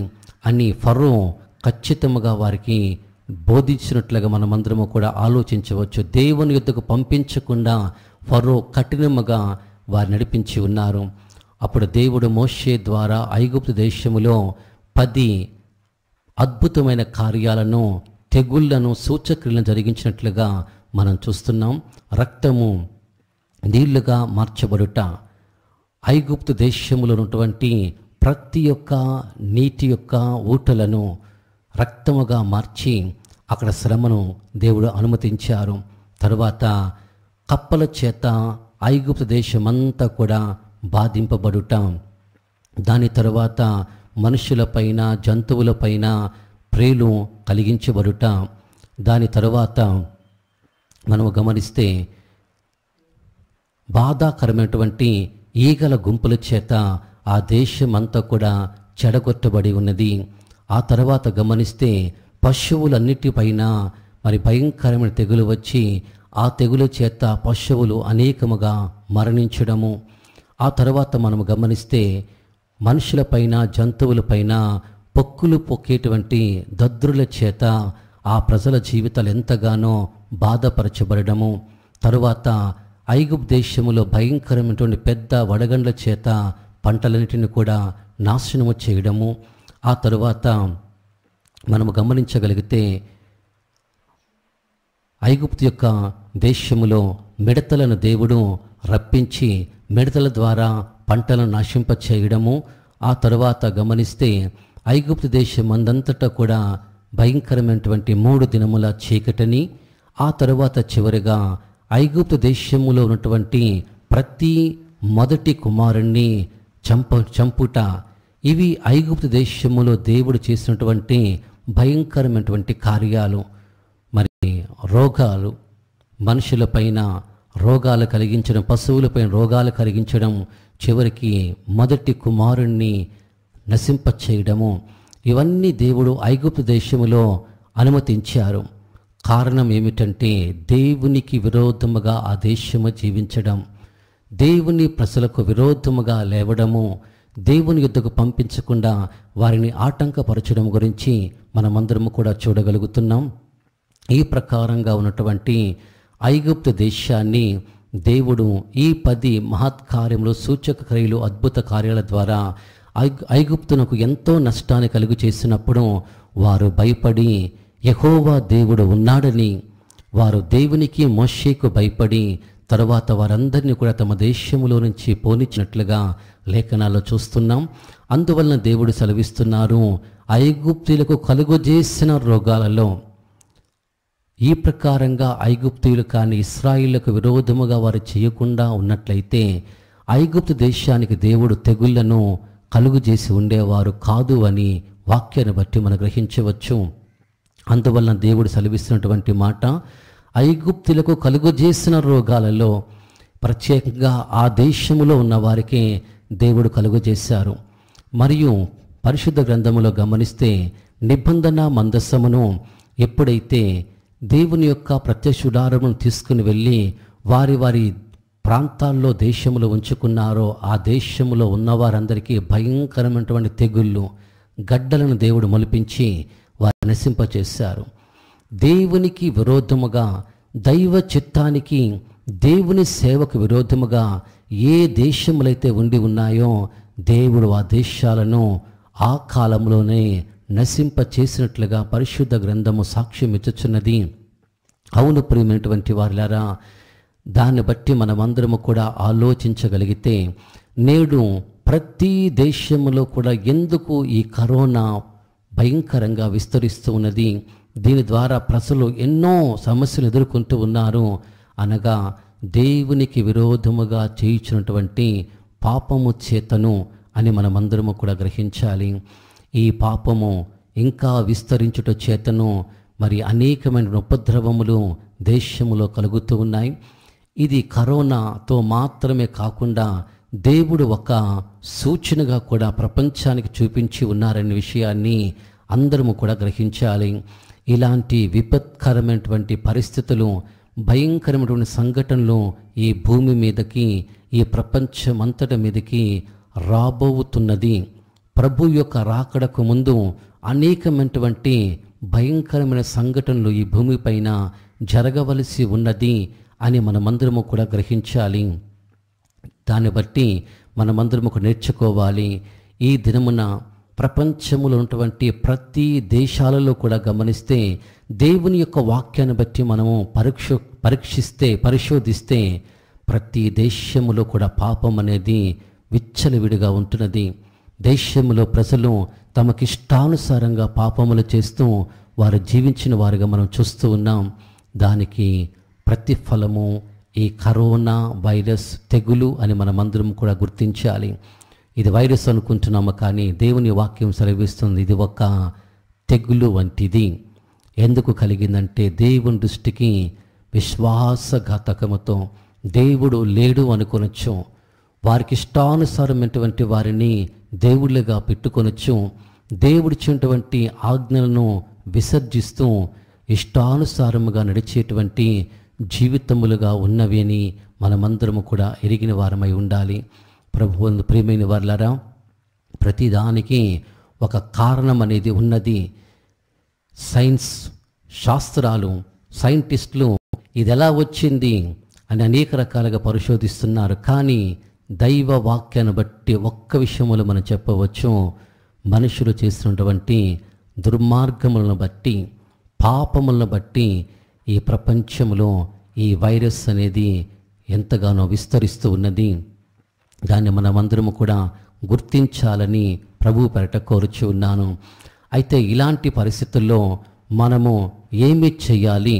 అని ఫరో ఖచ్చితంగా వారికి బోధించినట్లుగా మనమందరము కూడా ఆలోచించవచ్చు. దేవుని యొద్దకు పంపించకుండా ఫరో కఠినముగా వారు నడిపించి ఉన్నారు. అప్పుడు దేవుడు మోషే ద్వారా ఐగుప్తు దేశములో 10 అద్భుతమైన కార్యాలను, తెగుళ్లను, సూచక్రియలను జరిగించినట్లుగా మనం చూస్తున్నాం. రక్తము నీళ్లుగా మార్చబడుట, ఐగుప్తు దేశములో ఉన్నటువంటి ప్రతి ఒక్క నీటి యొక్క ఊటలను రక్తముగా మార్చి అక్కడ శ్రమను దేవుడు అనుమతించారు. తరువాత కప్పల చేత ఐగుప్తు దేశమంతా కూడా బాధింపబడుట, దాని తరువాత మనుషులపైన, జంతువులపైన ప్రేలు కలిగించబడుట, దాని తరువాత మనము గమనిస్తే బాధాకరమైనటువంటి ఈగల గుంపుల చేత ఆ దేశమంతా కూడా చెడగొట్టబడి ఉన్నది. ఆ తర్వాత గమనిస్తే పశువులన్నిటిపైన మరి భయంకరమైన తెగులు వచ్చి ఆ తెగుల చేత పశువులు అనేకముగా మరణించడము. ఆ తర్వాత మనము గమనిస్తే మనుషులపైన, జంతువులపైన పొక్కులు పొక్కేటువంటి దద్రుల చేత ఆ ప్రజల జీవితాలు ఎంతగానో బాధపరచబడము. తరువాత ఐగుప్తు దేశములో భయంకరమైనటువంటి పెద్ద వడగండ్ల చేత పంటలన్నిటిని కూడా నాశనము చేయడము. ఆ తరువాత మనము గమనించగలిగితే ఐగుప్తు యొక్క దేశములో మిడతలను దేవుడు రప్పించి మిడతల ద్వారా పంటలను నశింపచేయడము. ఆ తరువాత గమనిస్తే ఐగుప్తు దేశం అందంతటా కూడా భయంకరమైనటువంటి 3 దినముల చీకటిని, ఆ తరువాత చివరిగా ఐగుప్తు దేశములో ఉన్నటువంటి ప్రతి మొదటి కుమారుణ్ణి చంపుట. ఇవి ఐగుప్తు దేశములో దేవుడు చేసినటువంటి భయంకరమైనటువంటి కార్యాలు. మరి రోగాలు, మనుషులపైన రోగాలు కలిగించడం, పశువులపైన రోగాలు కలిగించడం, చివరికి మొదటి కుమారుణ్ణి నశింపచేయడము, ఇవన్నీ దేవుడు ఐగుప్తు దేశములో అనుమతించారు. కారణం ఏమిటంటే దేవునికి విరోధముగా ఆ దేశము జీవించడం, దేవుని ప్రజలకు విరోధముగా లేవడము, దేవుని యుద్ధకు పంపించకుండా వారిని ఆటంకపరచడం గురించి మనమందరము కూడా చూడగలుగుతున్నాం. ఈ ప్రకారంగా ఉన్నటువంటి ఐగుప్తు దేశాన్ని దేవుడు ఈ 10 మహత్కార్యములు, సూచక క్రియలు, అద్భుత కార్యాల ద్వారా ఐగుప్తునకు ఎంతో నష్టాన్ని కలుగు చేసినప్పుడు వారు భయపడి యెహోవా దేవుడు ఉన్నాడని వారు దేవునికి, మోషేకు భయపడి తరువాత వారందరినీ కూడా తమ దేశములో నుంచి పోనిచ్చినట్లుగా లేఖనాల్లో చూస్తున్నాం. అందువలన దేవుడు సెలవిస్తున్నారు, ఐగుప్తీయులకు కలుగజేసిన రోగాలలో ఈ ప్రకారంగా ఐగుప్తీయులు కానీ ఇశ్రాయేలుకు విరోధముగా వారు చేయకుండా ఉన్నట్లయితే ఐగుప్తు దేశానికి దేవుడు తెగుళ్లను కలుగజేసి ఉండేవారు కాదు అని వాక్యాన్ని బట్టి మనం గ్రహించవచ్చు. అందువలన దేవుడు సెలవిస్తున్నటువంటి మాట, ఐగుప్తులకు కలుగజేసిన రోగాలలో ప్రత్యేకంగా ఆ దేశములో ఉన్న వారికి దేవుడు కలుగజేశారు. మరియు పరిశుద్ధ గ్రంథములో గమనిస్తే నిబంధన మందసమును ఎప్పుడైతే దేవుని యొక్క ప్రత్యక్ష గుడారమును తీసుకుని వెళ్ళి వారి వారి ప్రాంతాల్లో దేశములో ఉంచుకున్నారో ఆ దేశములో ఉన్నవారందరికీ భయంకరమైనటువంటి తెగుళ్ళు, గడ్డలను దేవుడు మొలిపించి వారు నశింపచేశారు. దేవునికి విరోధముగా, దైవ చిత్తానికి, దేవుని సేవకు విరోధముగా ఏ దేశములైతే ఉండి ఉన్నాయో దేవుడు ఆ దేశాలను ఆ కాలంలోనే నశింపచేసినట్లుగా పరిశుద్ధ గ్రంథము సాక్ష్యం ఇచ్చుచున్నది. అవును ప్రియమైనటువంటి వారిలారా, దాన్ని బట్టి మనమందరము కూడా ఆలోచించగలిగితే నేడు ప్రతి దేశంలో కూడా ఎందుకు ఈ కరోనా భయంకరంగా విస్తరిస్తూ ఉన్నది, దీని ద్వారా ప్రజలు ఎన్నో సమస్యలు ఎదుర్కొంటూ ఉన్నారు అనగా దేవునికి విరోధముగా చేయుచున్నటువంటి పాపము చేతను అని మనమందరము కూడా గ్రహించాలి. ఈ పాపము ఇంకా విస్తరించుట చేతను మరి అనేకమైన ఉపద్రవములు దేశములో కలుగుతూ ఉన్నాయి. ఇది కరోనాతో మాత్రమే కాకుండా దేవుడు ఒక సూచనగా కూడా ప్రపంచానికి చూపించి ఉన్నారనే విషయాన్ని అందరము కూడా గ్రహించాలి. ఇలాంటి విపత్కరమైనటువంటి పరిస్థితులు, భయంకరమైనటువంటి సంఘటనలు ఈ భూమి మీదకి, ఈ ప్రపంచమంతటి మీదకి రాబోతున్నది. ప్రభు యొక్క రాకడకు ముందు అనేకమైనటువంటి భయంకరమైన సంఘటనలు ఈ భూమిపైన జరగవలసి ఉన్నది అని మనమందరము కూడా గ్రహించాలి. దాన్ని బట్టి మనమందరము నేర్చుకోవాలి. ఈ దినమున ప్రపంచంలో ఉన్నటువంటి ప్రతి దేశాలలో కూడా గమనిస్తే దేవుని యొక్క వాక్యాన్ని బట్టి మనము పరిశోధిస్తే ప్రతి దేశములో కూడా పాపం అనేది విచ్చలవిడిగా ఉంటున్నది. దేశంలో ప్రజలు తమకిష్టానుసారంగా పాపములు చేస్తూ వారు జీవించిన వారుగా మనం చూస్తూ ఉన్నాం. దానికి ప్రతిఫలము ఈ కరోనా వైరస్ తెగులు అని మనమందరం కూడా గుర్తించాలి. ఇది వైరస్ అనుకుంటున్నాము, కానీ దేవుని వాక్యం సెలవిస్తుంది ఇది ఒక తెగులు వంటిది. ఎందుకు కలిగిందంటే దేవుని దృష్టికి విశ్వాసఘాతకముతో దేవుడు లేడు అనుకొనొచ్చు. వారికి ఇష్టానుసారమైనటువంటి వారిని దేవుళ్ళుగా పెట్టుకొనొచ్చు. దేవుడిచ్చినటువంటి ఆజ్ఞలను విసర్జిస్తూ ఇష్టానుసారముగా నడిచేటువంటి జీవితములుగా ఉన్నవి అని మనమందరము కూడా ఎరిగిన వారమై ఉండాలి. ప్రభువునందు ప్రియమైన వారలారా, ప్రతిదానికి ఒక కారణం అనేది ఉన్నది. సైన్స్ శాస్త్రాలు, సైంటిస్టులు ఇది ఎలా వచ్చింది అని అనేక రకాలుగా పరిశోధిస్తున్నారు. కానీ దైవ వాక్యాన్ని బట్టి ఒక్క విషయములో మనం చెప్పవచ్చు, మనుషులు చేస్తున్నటువంటి దుర్మార్గములను బట్టి, పాపములను బట్టి ఈ ప్రపంచంలో ఈ వైరస్ అనేది ఎంతగానో విస్తరిస్తూ ఉన్నది. దాన్ని మనమందరము కూడా గుర్తించాలని ప్రభు పేరట కోరుచు ఉన్నాను. అయితే ఇలాంటి పరిస్థితుల్లో మనము ఏమి చేయాలి?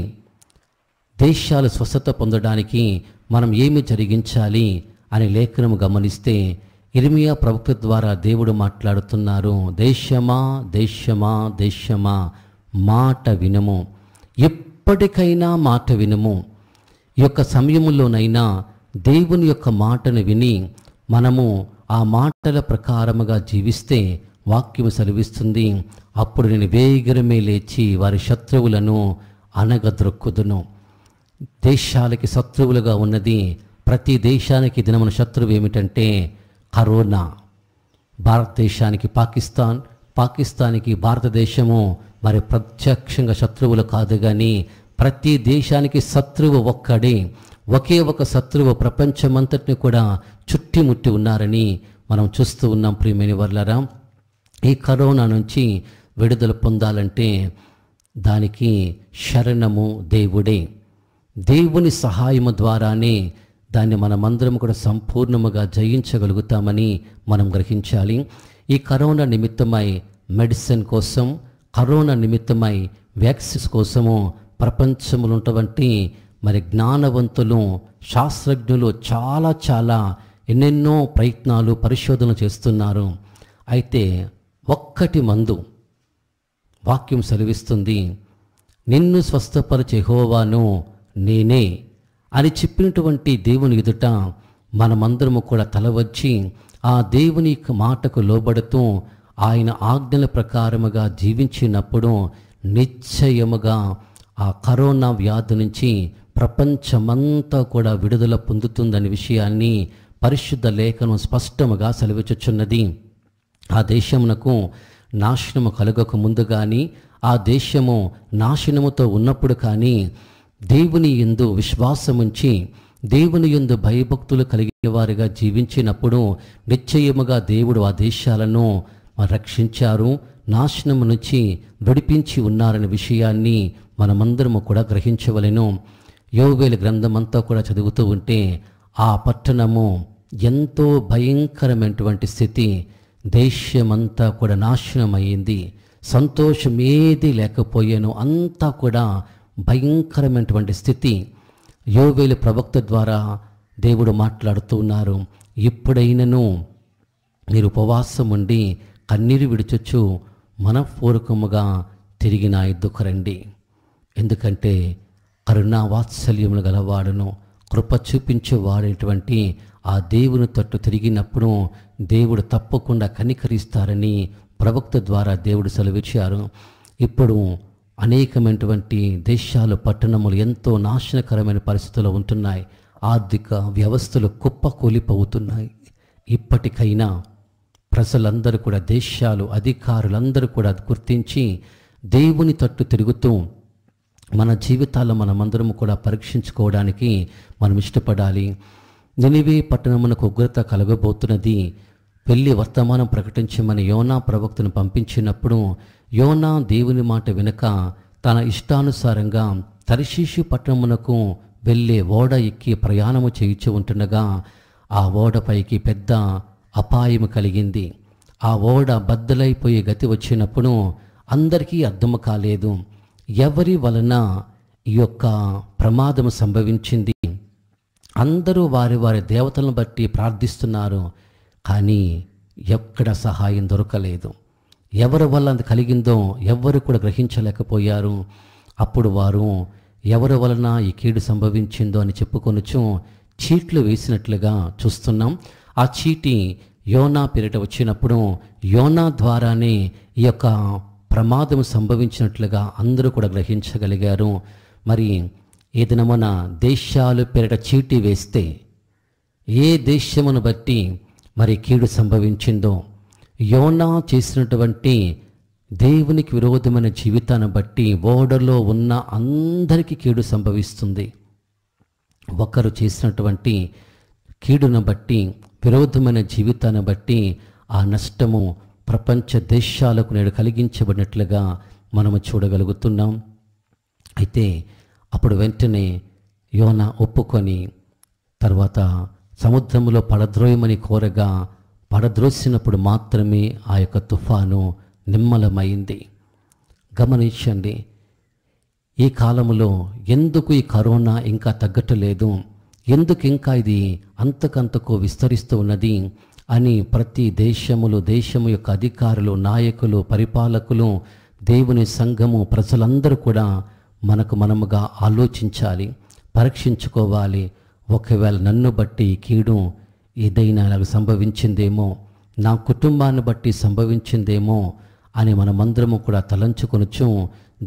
దేశాలు స్వస్థత పొందడానికి మనం ఏమి జరిగించాలి అనే లేఖనము గమనిస్తే ఇర్మియా ప్రవక్త ద్వారా దేవుడు మాట్లాడుతున్నారు. దేశమా దేశమా దేశమా మాట వినుము, ఎప్పటికైనా మాట వినుము. ఈ యొక్క సమయములోనైనా దేవుని యొక్క మాటను విని మనము ఆ మాటల ప్రకారముగా జీవిస్తే వాక్యము సెలవిస్తుంది, అప్పుడు నేను వేగరమే లేచి వారి శత్రువులను అనగద్రొక్కుదును. దేశాలకి శత్రువులుగా ఉన్నది, ప్రతి దేశానికి దినమున శత్రువు ఏమిటంటే కరోనా. భారతదేశానికి పాకిస్తాన్, పాకిస్తాన్కి భారతదేశము మరి ప్రత్యక్షంగా శత్రువులు కాదు, కానీ ప్రతి దేశానికి శత్రువు ఒక్కడే. ఒకే ఒక శత్రువు ప్రపంచమంతటిని కూడా చుట్టుముట్టి ఉన్నారని మనం చూస్తూ ఉన్నాం. ప్రియమైన వారలారా, ఈ కరోనా నుంచి విడుదల పొందాలంటే దానికి శరణము దేవుడే. దేవుని సహాయము ద్వారానే దాన్ని మనమందరం కూడా సంపూర్ణముగా జయించగలుగుతామని మనం గ్రహించాలి. ఈ కరోనా నిమిత్తమై మెడిసిన్ కోసం, కరోనా నిమిత్తమై వ్యాక్సిన్స్ కోసము ప్రపంచంలో ఉన్నటువంటి మరి జ్ఞానవంతులు, శాస్త్రజ్ఞులు చాలా ఎన్నెన్నో ప్రయత్నాలు, పరిశోధనలు చేస్తున్నారు. అయితే ఒక్కటి మందు వాక్యం సెలవిస్తుంది, నిన్ను స్వస్థపరచే యెహోవాను నేనే అని చెప్పినటువంటి దేవుని ఎదుట మనమందరము కూడా తలవచ్చి ఆ దేవుని మాటకు లోబడుతూ ఆయన ఆజ్ఞల ప్రకారముగా జీవించినప్పుడు నిశ్చయముగా ఆ కరోనా వ్యాధి నుంచి ప్రపంచమంతా కూడా విడుదల పొందుతుందనే విషయాన్ని పరిశుద్ధ లేఖనం స్పష్టముగా సెలవిచ్చుచున్నది. ఆ దేశమునకు నాశనము కలగక ముందు కానీ, ఆ దేశము నాశనముతో ఉన్నప్పుడు కానీ దేవుని యందు విశ్వాసముంచి, దేవుని యందు భయభక్తులు కలిగిన వారిగా జీవించినప్పుడు నిశ్చయముగా దేవుడు ఆ దేశాలను రక్షించారు, నాశనము నుంచి విడిపించి ఉన్నారనే విషయాన్ని మనమందరము కూడా గ్రహించవలెను. యోవేలు గ్రంథమంతా కూడా చదువుతూ ఉంటే ఆ పట్టణము ఎంతో భయంకరమైనటువంటి స్థితి, దేశమంతా కూడా నాశనమైంది, సంతోషం ఏది లేకపోయాను, అంతా కూడా భయంకరమైనటువంటి స్థితి. యోవేలు ప్రవక్త ద్వారా దేవుడు మాట్లాడుతూ ఉన్నారు. ఇప్పుడైనను మీరు ఉపవాసం ఉండి కన్నీరు విడుచుచు మనఃపూర్వకముగా తిరిగి నా యొద్దకు రండి. ఎందుకంటే కరుణా వాత్సల్యములు గలవాడును కృప చూపించేవాడైనటువంటి ఆ దేవుని తట్టు తిరిగినప్పుడు దేవుడు తప్పకుండా కనికరిస్తారని ప్రవక్త ద్వారా దేవుడు సెలవిచ్చారు. ఇప్పుడు అనేకమైనటువంటి దేశాలు, పట్టణములు ఎంతో నాశనకరమైన పరిస్థితుల్లో ఉంటున్నాయి. ఆర్థిక వ్యవస్థలు కుప్పకూలిపోతున్నాయి. ఇప్పటికైనా ప్రజలందరూ కూడా, దేశాలు, అధికారులందరూ కూడా గుర్తించి దేవుని తట్టు తిరుగుతూ మన జీవితాల్లో మనమందరము కూడా పరీక్షించుకోవడానికి మనం ఇష్టపడాలి. నినివే పట్టణమునకు ఉగ్రత కలగబోతున్నది, వెళ్ళి వర్తమానం ప్రకటించమని యోనా ప్రవక్తను పంపించినప్పుడు యోనా దేవుని మాట వినక తన ఇష్టానుసారంగా తర్షీషు పట్టణమునకు వెళ్ళే ఓడ ఎక్కి ప్రయాణము చేయించి ఉంటుండగా ఆ ఓడపైకి పెద్ద అపాయము కలిగింది. ఆ ఓడ బద్దలైపోయే గతి వచ్చినప్పుడు అందరికీ అర్థం కాలేదు ఎవరి వలన ఈ యొక్క ప్రమాదం సంభవించింది. అందరూ వారి వారి దేవతలను బట్టి ప్రార్థిస్తున్నారు, కానీ ఎక్కడ సహాయం దొరకలేదు. ఎవరి వల్ల అది కలిగిందో ఎవ్వరు కూడా గ్రహించలేకపోయారు. అప్పుడు వారు ఎవరి వలన ఈ కీడు సంభవించిందో అని చెప్పుకొనుచు చీట్లు వేసినట్లుగా చూస్తున్నాం. ఆ చీటి యోనా పేరిట వచ్చినప్పుడు యోనా ద్వారానే ఈ యొక్క ప్రమాదం సంభవించినట్లుగా అందరూ కూడా గ్రహించగలిగారు. మరి ఈ దినమున దేశాలు పేరిట చీటీ వేస్తే ఏ దేశమును బట్టి మరి కీడు సంభవించిందో, యోనా చేసినటువంటి దేవునికి విరోధమైన జీవితాన్ని బట్టి ఓడలో ఉన్న అందరికీ కీడు సంభవిస్తుంది. ఒకరు చేసినటువంటి కీడును బట్టి, విరోధమైన జీవితాన్ని బట్టి ఆ నష్టము ప్రపంచ దేశాలకు నేడు కలిగించబడినట్లుగా మనము చూడగలుగుతున్నాం. అయితే అప్పుడు వెంటనే యోనా ఒప్పుకొని తర్వాత సముద్రంలో పడద్రోయమని కోరగా పడద్రోసినప్పుడు మాత్రమే ఆ యొక్క తుఫాను నిమ్మలమైంది. గమనించండి, ఈ కాలంలో ఎందుకు ఈ కరోనా ఇంకా తగ్గట్లేదు, ఎందుకు ఇంకా ఇది అంతకంతకు విస్తరిస్తూ ఉన్నది అని ప్రతి దేశము యొక్క అధికారులు, నాయకులు, పరిపాలకులు, దేవుని సంఘము, ప్రజలందరూ కూడా మనముగా ఆలోచించాలి, పరీక్షించుకోవాలి. ఒకవేళ నన్ను బట్టి కీడు ఏదైనా నాకు సంభవించిందేమో, నా కుటుంబాన్ని బట్టి సంభవించిందేమో అని మనమందరము కూడా తలంచుకొనుచు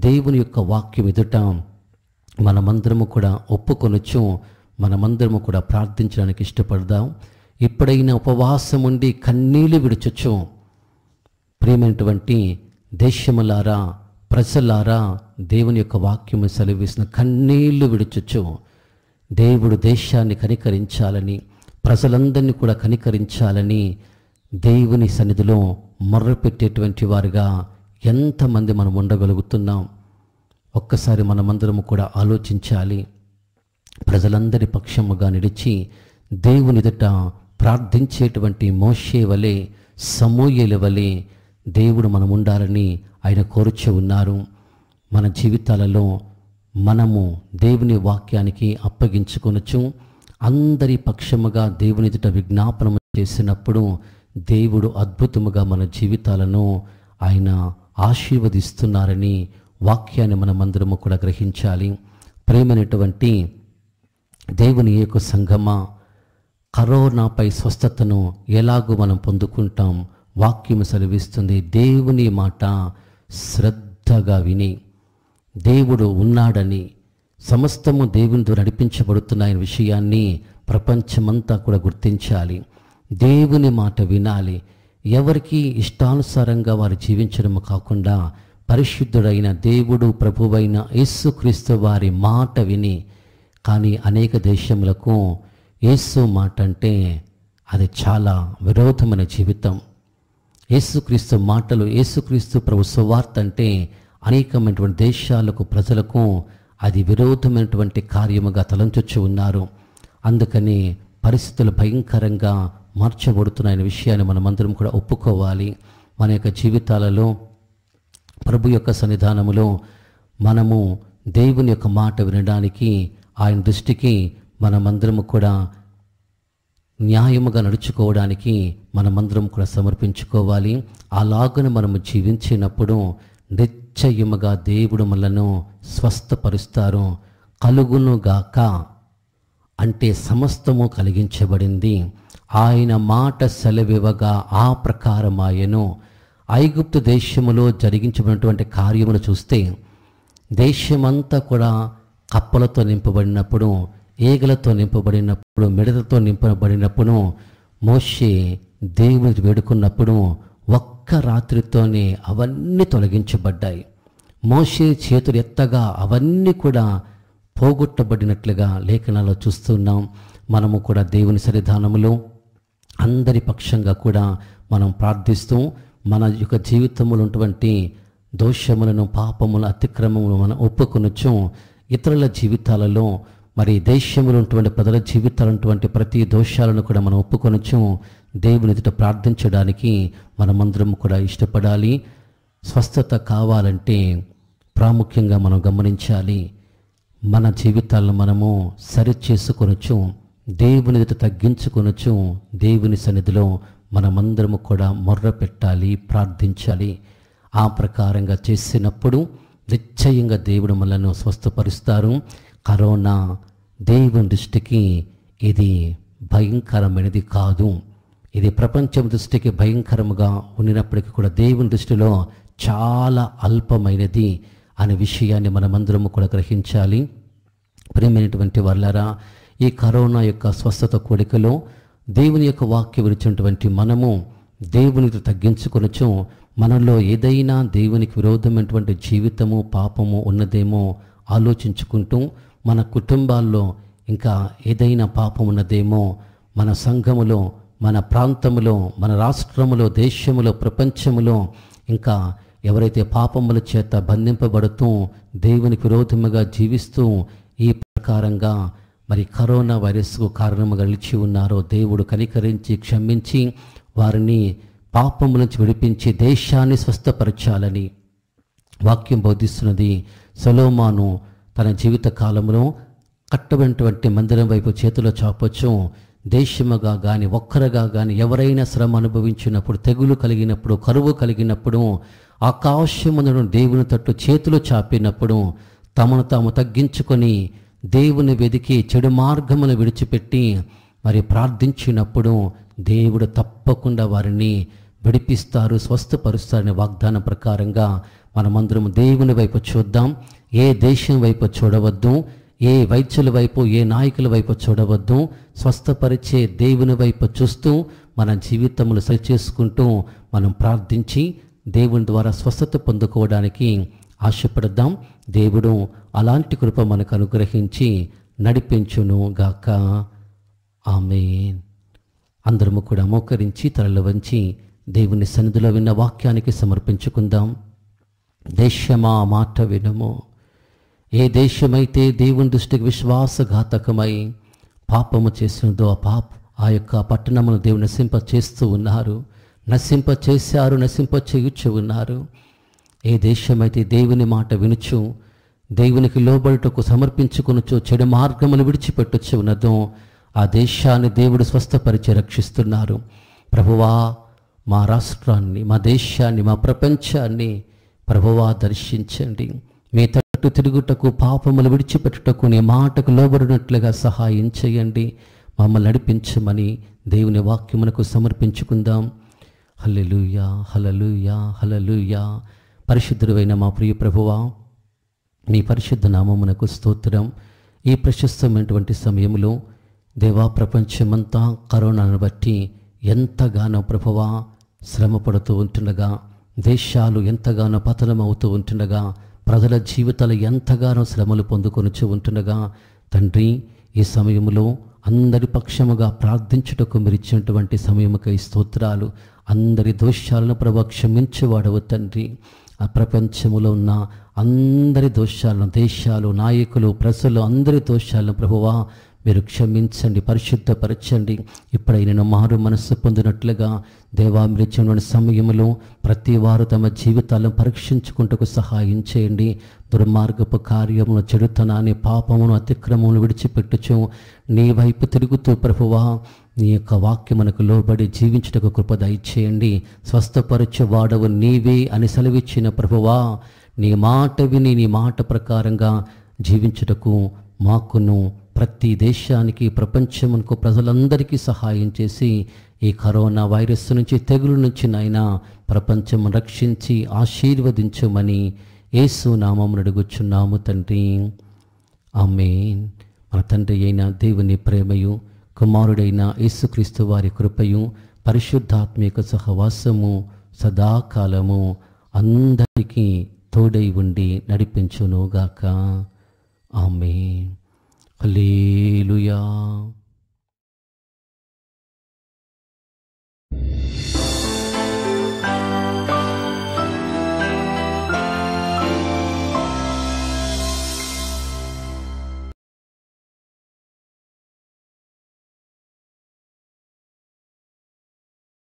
దేవుని యొక్క వాక్యం ఎదుట మనమందరము కూడా ఒప్పుకొనుచు మనమందరము కూడా ప్రార్థించడానికి ఇష్టపడదాం. ఇప్పుడైనా ఉపవాసం ఉండి కన్నీళ్లు విడుచుచు, ప్రియమైనటువంటి దేశములారా, ప్రజలారా, దేవుని యొక్క వాక్యము సెలవిసిన కన్నీళ్లు విడుచుచు దేవుడు దేశాన్ని కనికరించాలని, ప్రజలందరినీ కూడా కనికరించాలని దేవుని సన్నిధిలో మొర్రపెట్టేటువంటి వారుగా ఎంతమంది మనం ఉండగలుగుతున్నాం? ఒక్కసారి మనమందరము కూడా ఆలోచించాలి. ప్రజలందరి పక్షముగా నిలిచి దేవుని ఎదుట ప్రార్థించేటువంటి మోషే వలె, సమూయేలు వలె దేవుడు మనం ఉండాలని ఆయన కోరుచూ ఉన్నారు. మన జీవితాలలో మనము దేవుని వాక్యానికి అప్పగించుకొనొచ్చు. అందరి పక్షముగా దేవుని ఎదుట విజ్ఞాపనము చేసినప్పుడు దేవుడు అద్భుతముగా మన జీవితాలను ఆయన ఆశీర్వదిస్తున్నారని వాక్యాన్ని మనమందరము కూడా గ్రహించాలి. ప్రేమైనటువంటి దేవుని యొక్క సంఘమా, కరోనాపై స్వస్థతను ఎలాగూ మనం పొందుకుంటాం? వాక్యము సెలవిస్తుంది, దేవుని మాట శ్రద్ధగా విని, దేవుడు ఉన్నాడని, సమస్తము దేవునితో నడిపించబడుతున్నాయనే విషయాన్ని ప్రపంచమంతా కూడా గుర్తించాలి. దేవుని మాట వినాలి. ఎవరికి ఇష్టానుసారంగా వారు జీవించడం కాకుండా పరిశుద్ధుడైన దేవుడు, ప్రభువైన యేసుక్రీస్తు వారి మాట విని. కానీ అనేక దేశములకు యేసు మాట అంటే అది చాలా విరోధమైన జీవితం. యేసుక్రీస్తు మాటలు, యేసుక్రీస్తు ప్రభు సువార్త అంటే అనేకమైనటువంటి దేశాలకు, ప్రజలకు అది విరోధమైనటువంటి కార్యముగా తలంచొచ్చు ఉన్నారు. అందుకని పరిస్థితులు భయంకరంగా మార్చబడుతున్నాయనే విషయాన్ని మనమందరం కూడా ఒప్పుకోవాలి. మన యొక్క జీవితాలలో ప్రభు యొక్క సన్నిధానములో మనము దేవుని యొక్క మాట వినడానికి ఆయన దృష్టికి మనమందరము కూడా న్యాయముగా నడుచుకోవడానికి మనమందరం కూడా సమర్పించుకోవాలి. అలాగనే మనము జీవించినప్పుడు నిశ్చయముగా దేవుడు మనలను స్వస్థపరుస్తారు. కలుగునుగాక అంటే సమస్తము కలిగించబడింది. ఆయన మాట సెలవివ్వగా ఆ ప్రకారమాయెను. ఐగుప్తు దేశములో జరిగించబడినటువంటి కార్యములు చూస్తే దేశమంతా కూడా కప్పలతో నింపబడినప్పుడు, ఈగలతో నింపబడినప్పుడు, మిడతతో నింపబడినప్పుడు మోషే దేవుని వేడుకున్నప్పుడు ఒక్క రాత్రితోనే అవన్నీ తొలగించబడ్డాయి. మోషే చేతులు ఎత్తగా అవన్నీ కూడా పోగొట్టబడినట్లుగా లేఖనాల్లో చూస్తున్నాం. మనము కూడా దేవుని సన్నిధానములో అందరి పక్షంగా కూడా మనం ప్రార్థిస్తూ మన యొక్క జీవితంలో ఉన్నటువంటి దోషములను, పాపములు, అతిక్రమములు మనం ఒప్పుకొనొచ్చు. ఇతరుల జీవితాలలో మరి దేశంలో ఉన్నటువంటి ప్రజల జీవితాలు ఉన్నటువంటి ప్రతి దోషాలను కూడా మనం ఒప్పుకొనొచ్చు. దేవుని ఎదుట ప్రార్థించడానికి మనమందరం కూడా ఇష్టపడాలి. స్వస్థత కావాలంటే ప్రాముఖ్యంగా మనం గమనించాలి, మన జీవితాలను మనము సరిచేసుకొనొచ్చు, దేవుని ఎదుట తగ్గించుకొనొచ్చు. దేవుని సన్నిధిలో మనమందరము కూడా మొర్ర పెట్టాలి, ప్రార్థించాలి. ఆ ప్రకారంగా చేసినప్పుడు నిశ్చయంగా దేవుడు మనలను స్వస్థపరుస్తారు. కరోనా దేవుని దృష్టికి ఇది భయంకరమైనది కాదు. ఇది ప్రపంచం దృష్టికి భయంకరముగా ఉండినప్పటికీ కూడా దేవుని దృష్టిలో చాలా అల్పమైనది అనే విషయాన్ని మనమందరము కూడా గ్రహించాలి. ప్రియమైనటువంటి వాళ్ళారా, ఈ కరోనా యొక్క స్వస్థత కూడికలో దేవుని యొక్క వాక్యం విరిచినటువంటి మనము దేవునికి తగ్గించుకొనొచ్చు. మనలో ఏదైనా దేవునికి విరోధమైనటువంటి జీవితము, పాపము ఉన్నదేమో ఆలోచించుకుంటూ, మన కుటుంబాల్లో ఇంకా ఏదైనా పాపం ఉన్నదేమో, మన సంఘములో, మన ప్రాంతములో, మన రాష్ట్రములో, దేశములో, ప్రపంచములో ఇంకా ఎవరైతే పాపముల చేత బంధింపబడుతూ దేవునికి విరోధముగా జీవిస్తూ ఈ ప్రకారంగా మరి కరోనా వైరస్కు కారణముగా నిలిచి ఉన్నారో దేవుడు కనికరించి క్షమించి వారిని పాపము నుంచి విడిపించి దేశాన్ని స్వస్థపరచాలని వాక్యం బోధిస్తున్నది. సొలొమోను తన జీవిత కాలంలో కట్టబడినటువంటి మందిరం వైపు చేతిలో చాపొచ్చు. దేశముగా కానీ ఒక్కరుగా కానీ ఎవరైనా శ్రమ అనుభవించినప్పుడు, తెగులు కలిగినప్పుడు, కరువు కలిగినప్పుడు, ఆకాశమును దేవుని తట్టు చేతులు చాపినప్పుడు తమను తాము తగ్గించుకొని దేవుని వెదికి చెడు మార్గమును విడిచిపెట్టి మరి ప్రార్థించినప్పుడు దేవుడు తప్పకుండా వారిని విడిపిస్తారు, స్వస్థపరుస్తారనే వాగ్దానం ప్రకారంగా మనమందరం దేవుని వైపు చూద్దాం. ఏ దేశం వైపు చూడవద్దు, ఏ వైద్యుల వైపు, ఏ నాయకుల వైపు చూడవద్దు. స్వస్థపరిచే దేవుని వైపు చూస్తూ మన జీవితములు సరిచేసుకుంటూ మనం ప్రార్థించి దేవుని ద్వారా స్వస్థత పొందుకోవడానికి ఆశపడదాం. దేవుడు అలాంటి కృప మనకు అనుగ్రహించి నడిపించును గాక. ఆమేన్. అందరము కూడా మోకరించి తలలు వంచి దేవుని సన్నిధిలో విన్న వాక్యానికి సమర్పించుకుందాం. దేశమా మాట వినుము. ఏ దేశమైతే దేవుని దృష్టికి విశ్వాసఘాతకమై పాపము చేసినదో ఆ యొక్క పట్టణమును దేవుని నశింప చేస్తూ ఉన్నారు, నశింప చేశారు, నశింప చేయుచు ఉన్నారు. ఏ దేశమైతే దేవుని మాట వినుచు దేవునికి లోబడుటకు సమర్పించుకొనుచు చెడు మార్గములు విడిచిపెట్టుచు ఉన్నదో ఆ దేశాన్ని దేవుడు స్వస్థపరిచి రక్షిస్తున్నారు. ప్రభువా, మా రాష్ట్రాన్ని, మా దేశాన్ని, మా ప్రపంచాన్ని ప్రభువా దర్శించండి. మీ తట్టు తిరుగుటకు, పాపములు విడిచిపెట్టుటకు, నీ మాటకు లోబడినట్లుగా సహాయం చేయండి. మమ్మల్ని నడిపించమని దేవుని వాక్యమునకు సమర్పించుకుందాం. హల్లెలూయా, హల్లెలూయా, హల్లెలూయా. పరిశుద్ధుడైన మా ప్రియ ప్రభువా, నీ పరిశుద్ధ నామమునకు స్తోత్రం. ఈ ప్రశస్తమైనటువంటి సమయంలో దేవా, ప్రపంచమంతా కరోనాను బట్టి ఎంతగానో ప్రభువా శ్రమ పడుతూ ఉంటుండగా, దేశాలు ఎంతగానో పతనం అవుతూ ఉంటుండగా, ప్రజల జీవితాలు ఎంతగానో శ్రమలు పొందుకొనుచూ ఉంటుండగా, తండ్రి, ఈ సమయంలో అందరి పక్షముగా ప్రార్థించుటకు మీరు ఇచ్చినటువంటి సమయముకై స్తోత్రాలు. అందరి దోషాలను ప్రభు క్షమించేవాడవు తండ్రి. ఆ ప్రపంచములో ఉన్న అందరి దోషాలను, దేశాలు, నాయకులు, ప్రజలు అందరి దోషాలను ప్రభువా మీరు క్షమించండి, పరిశుద్ధపరచండి. ఇప్పుడైనా మారు మనస్సు పొందినట్లుగా దేవా మీరు ఇచ్చిన సమయంలో ప్రతి వారు తమ జీవితాలను పరీక్షించుకుంటకు సహాయం చేయండి. దుర్మార్గపు కార్యమును, చెడుతనాన్ని, పాపమును, అతిక్రమమును విడిచిపెట్టుచు నీ వైపు తిరుగుతూ ప్రభువా నీ యొక్క వాక్యమునకు లోబడి జీవించుటకు కృప దయచేయండి. స్వస్థపరచు వాడవు నీవే అని సెలవిచ్చిన ప్రభువా నీ మాట విని నీ మాట ప్రకారంగా జీవించుటకు మాకును ప్రతి దేశానికి, ప్రపంచమునకు, ప్రజలందరికీ సహాయం చేసి ఈ కరోనా వైరస్ నుంచి, తెగులు నుంచి నాయనా ప్రపంచం రక్షించి ఆశీర్వదించమని యేసు నామమున అడుగుచున్నాము తండ్రి. ఆమేన్. మన తండ్రి అయిన దేవుని ప్రేమయు, కుమారుడైన యేసుక్రీస్తు వారి కృపయు, పరిశుద్ధాత్మిక సహవాసము సదాకాలము అందరికీ తోడై ఉండి నడిపించునుగాక. ఆమేన్. హల్లెలూయా.